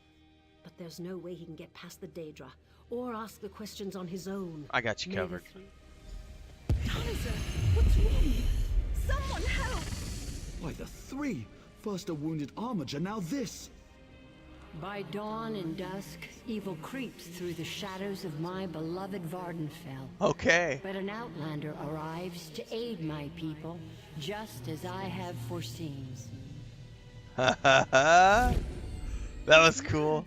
but there's no way he can get past the Daedra or ask the questions on his own. I got you covered. Kaiser, what's wrong? Someone help! Why, the three? First a wounded armiger, now this! By dawn and dusk, evil creeps through the shadows of my beloved Vardenfell. Okay. But an outlander arrives to aid my people, just as I have foreseen. That was cool.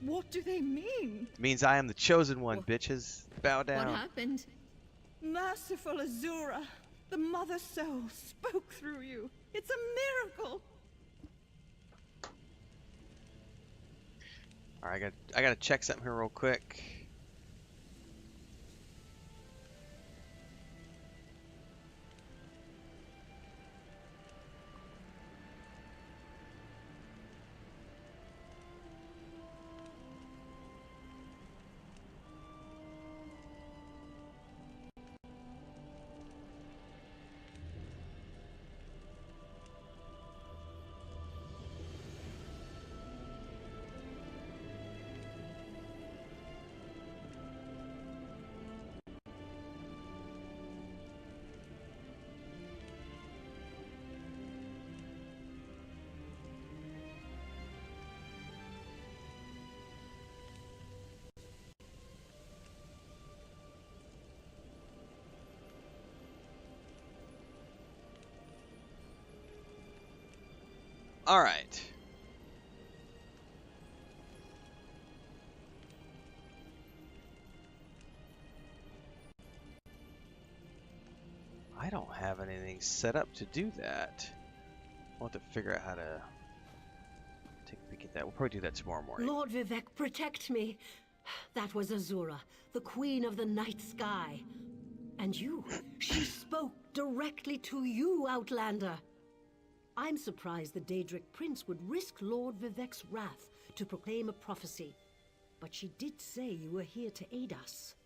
What do they mean? Means I am the chosen one, bitches. Bow down. What happened? Merciful Azura, the Mother Soul spoke through you. It's a miracle. Alright, I gotta check something here real quick. All right. I don't have anything set up to do that. We'll have to figure out how to take a peek at that. We'll probably do that tomorrow morning. Lord Vivek, protect me. That was Azura, the queen of the night sky. And you, she spoke directly to you, Outlander. I'm surprised the Daedric Prince would risk Lord Vivek's wrath to proclaim a prophecy. But she did say you were here to aid us.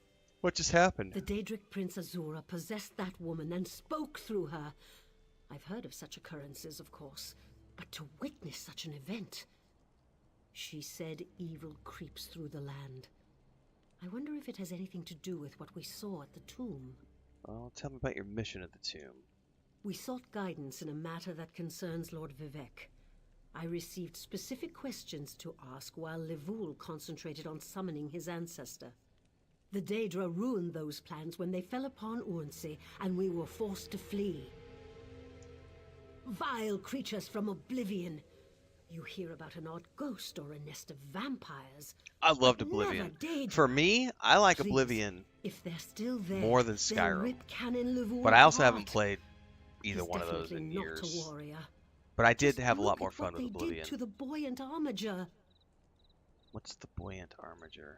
What just happened? The Daedric Prince Azura possessed that woman and spoke through her. I've heard of such occurrences, of course, but to witness such an event... She said evil creeps through the land. I wonder if it has anything to do with what we saw at the tomb. Well, tell me about your mission at the tomb. We sought guidance in a matter that concerns Lord Vivek. I received specific questions to ask while Levoul concentrated on summoning his ancestor. The Daedra ruined those plans when they fell upon Urnsey, and we were forced to flee. Vile creatures from oblivion. You hear about an odd ghost or a nest of vampires. I loved but Oblivion. never Daedra. For me, I like Please, Oblivion if they're still there, more than they'll Skyrim. rip Canon Levoul But I also apart. haven't played either He's one of those definitely in not years. a warrior. But I did Just have a lot look more at fun what with they Oblivion. did to the buoyant armiger. What's the buoyant armiger?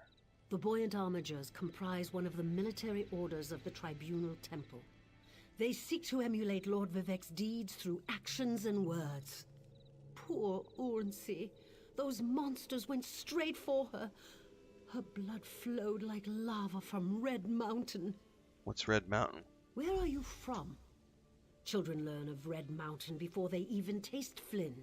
The buoyant armigers comprise one of the military orders of the Tribunal Temple. They seek to emulate Lord Vivek's deeds through actions and words. Poor Urnsey. Those monsters went straight for her. Her blood flowed like lava from Red Mountain. What's Red Mountain? Where are you from? Children learn of Red Mountain before they even taste Flynn.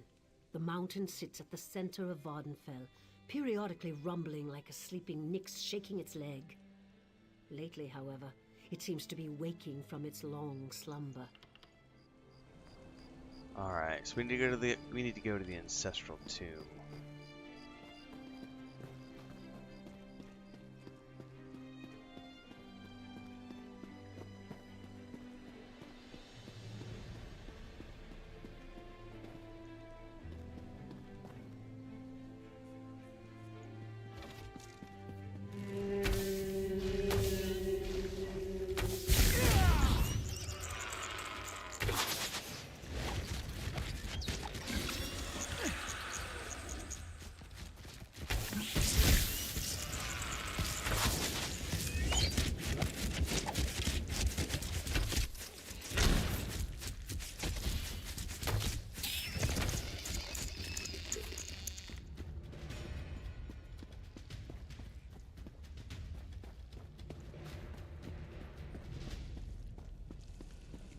The mountain sits at the center of Vardenfell, periodically rumbling like a sleeping Nyx shaking its leg. Lately, however, it seems to be waking from its long slumber. All right, so we need to go to the ancestral tomb.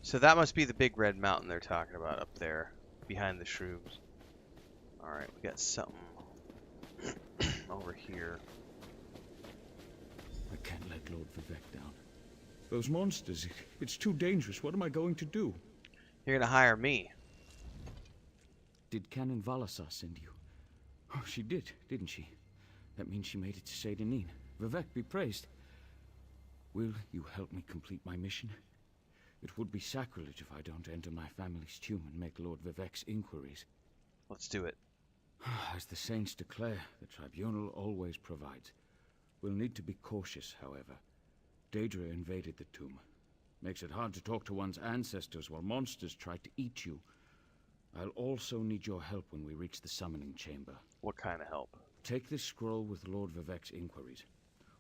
So that must be the big red mountain they're talking about up there, behind the shrooms. Alright, we got something over here. I can't let Lord Vivek down. Those monsters, it's too dangerous. What am I going to do? You're gonna hire me. Did Canon Valasar send you? Oh, she did, didn't she? That means she made it to Seydanin. Vivek be praised. Will you help me complete my mission? It would be sacrilege if I don't enter my family's tomb and make Lord Vivek's inquiries. Let's do it. As the saints declare, the tribunal always provides. We'll need to be cautious, however. Daedra invaded the tomb. Makes it hard to talk to one's ancestors while monsters try to eat you. I'll also need your help when we reach the summoning chamber. What kind of help? Take this scroll with Lord Vivek's inquiries.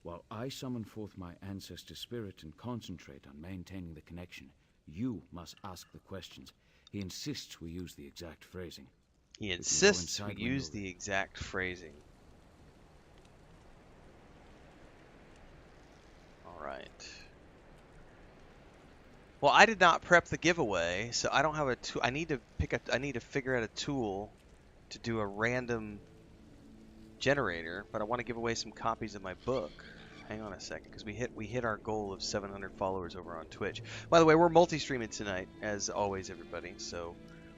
While I summon forth my ancestor spirit and concentrate on maintaining the connection, you must ask the questions. He insists we use the exact phrasing. He insists we use the exact phrasing. Alright. Well, I did not prep the giveaway, so I don't have a tool. I need to figure out a tool to do a random generator, but I want to give away some copies of my book. Hang on a second, because we hit our goal of 700 followers over on Twitch. By the way, we're multi-streaming tonight, as always, everybody. So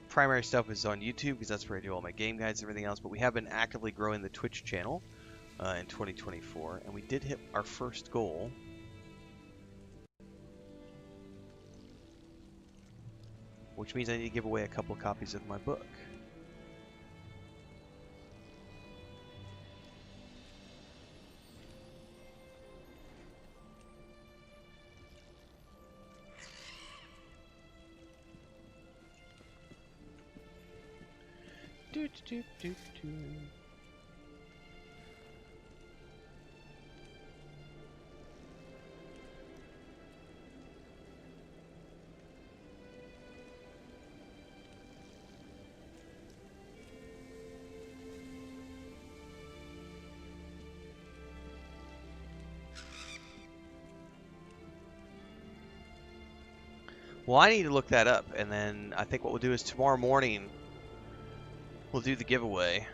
primary stuff is on YouTube, because that's where I do all my game guides and everything else. But we have been actively growing the Twitch channel in 2024, and we did hit our first goal. Which means I need to give away a couple copies of my book. Do, do, do, do. Well, I need to look that up, and then I think what we'll do is tomorrow morning we'll do the giveaway.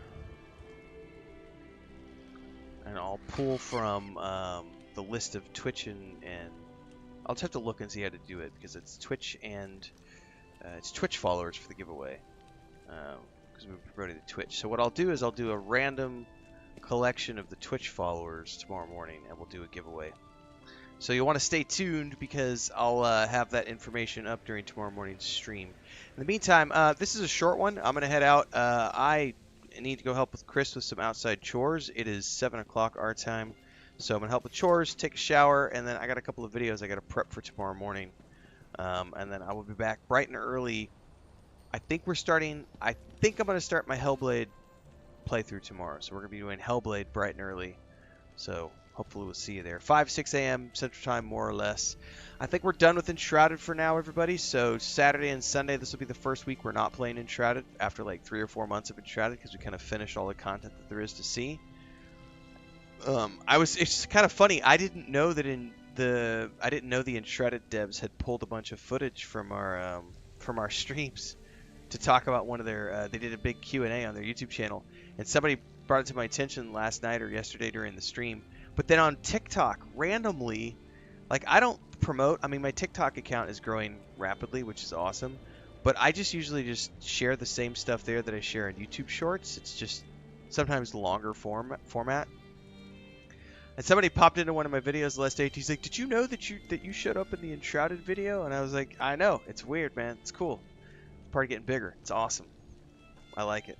and I'll pull from the list of Twitch and I'll just have to look and see how to do it because it's Twitch and it's Twitch followers for the giveaway because we're promoting the Twitch. So what I'll do is I'll do a random collection of the Twitch followers tomorrow morning and we'll do a giveaway. So you'll want to stay tuned because I'll have that information up during tomorrow morning's stream. In the meantime, this is a short one. I'm going to head out. I need to go help with Chris with some outside chores. It is 7 o'clock our time. So I'm going to help with chores, take a shower, and then I got a couple of videos I got to prep for tomorrow morning. And then I will be back bright and early. I think I'm going to start my Hellblade playthrough tomorrow. So we're going to be doing Hellblade bright and early. So hopefully we'll see you there. 5, 6 a.m. Central Time, more or less. I think we're done with Enshrouded for now, everybody. So Saturday and Sunday, this will be the first week we're not playing Enshrouded after like 3 or 4 months of Enshrouded because we kind of finished all the content that there is to see. It's kind of funny. I didn't know the Enshrouded devs had pulled a bunch of footage from our streams to talk about one of their. They did a big Q&A on their YouTube channel, and somebody brought it to my attention last night or yesterday during the stream. But then on TikTok, randomly, like I don't promote. I mean, my TikTok account is growing rapidly, which is awesome. But I just usually just share the same stuff there that I share in YouTube Shorts. It's just sometimes longer format. And somebody popped into one of my videos last day. He's like, "Did you know that you showed up in the Enshrouded video?" And I was like, "I know. It's weird, man. It's cool. It's part of getting bigger. It's awesome. I like it."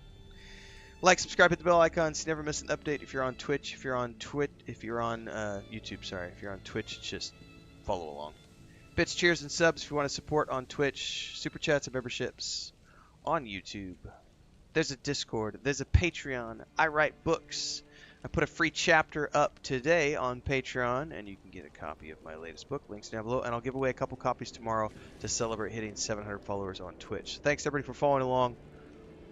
Like, subscribe, hit the bell icon so you never miss an update. If you're on Twitch, if you're on YouTube, sorry. If you're on Twitch, just follow along. Bits, cheers, and subs if you want to support on Twitch. Super chats and memberships on YouTube. There's a Discord. There's a Patreon. I write books. I put a free chapter up today on Patreon, and you can get a copy of my latest book. Links down below, and I'll give away a couple copies tomorrow to celebrate hitting 700 followers on Twitch. Thanks, everybody, for following along.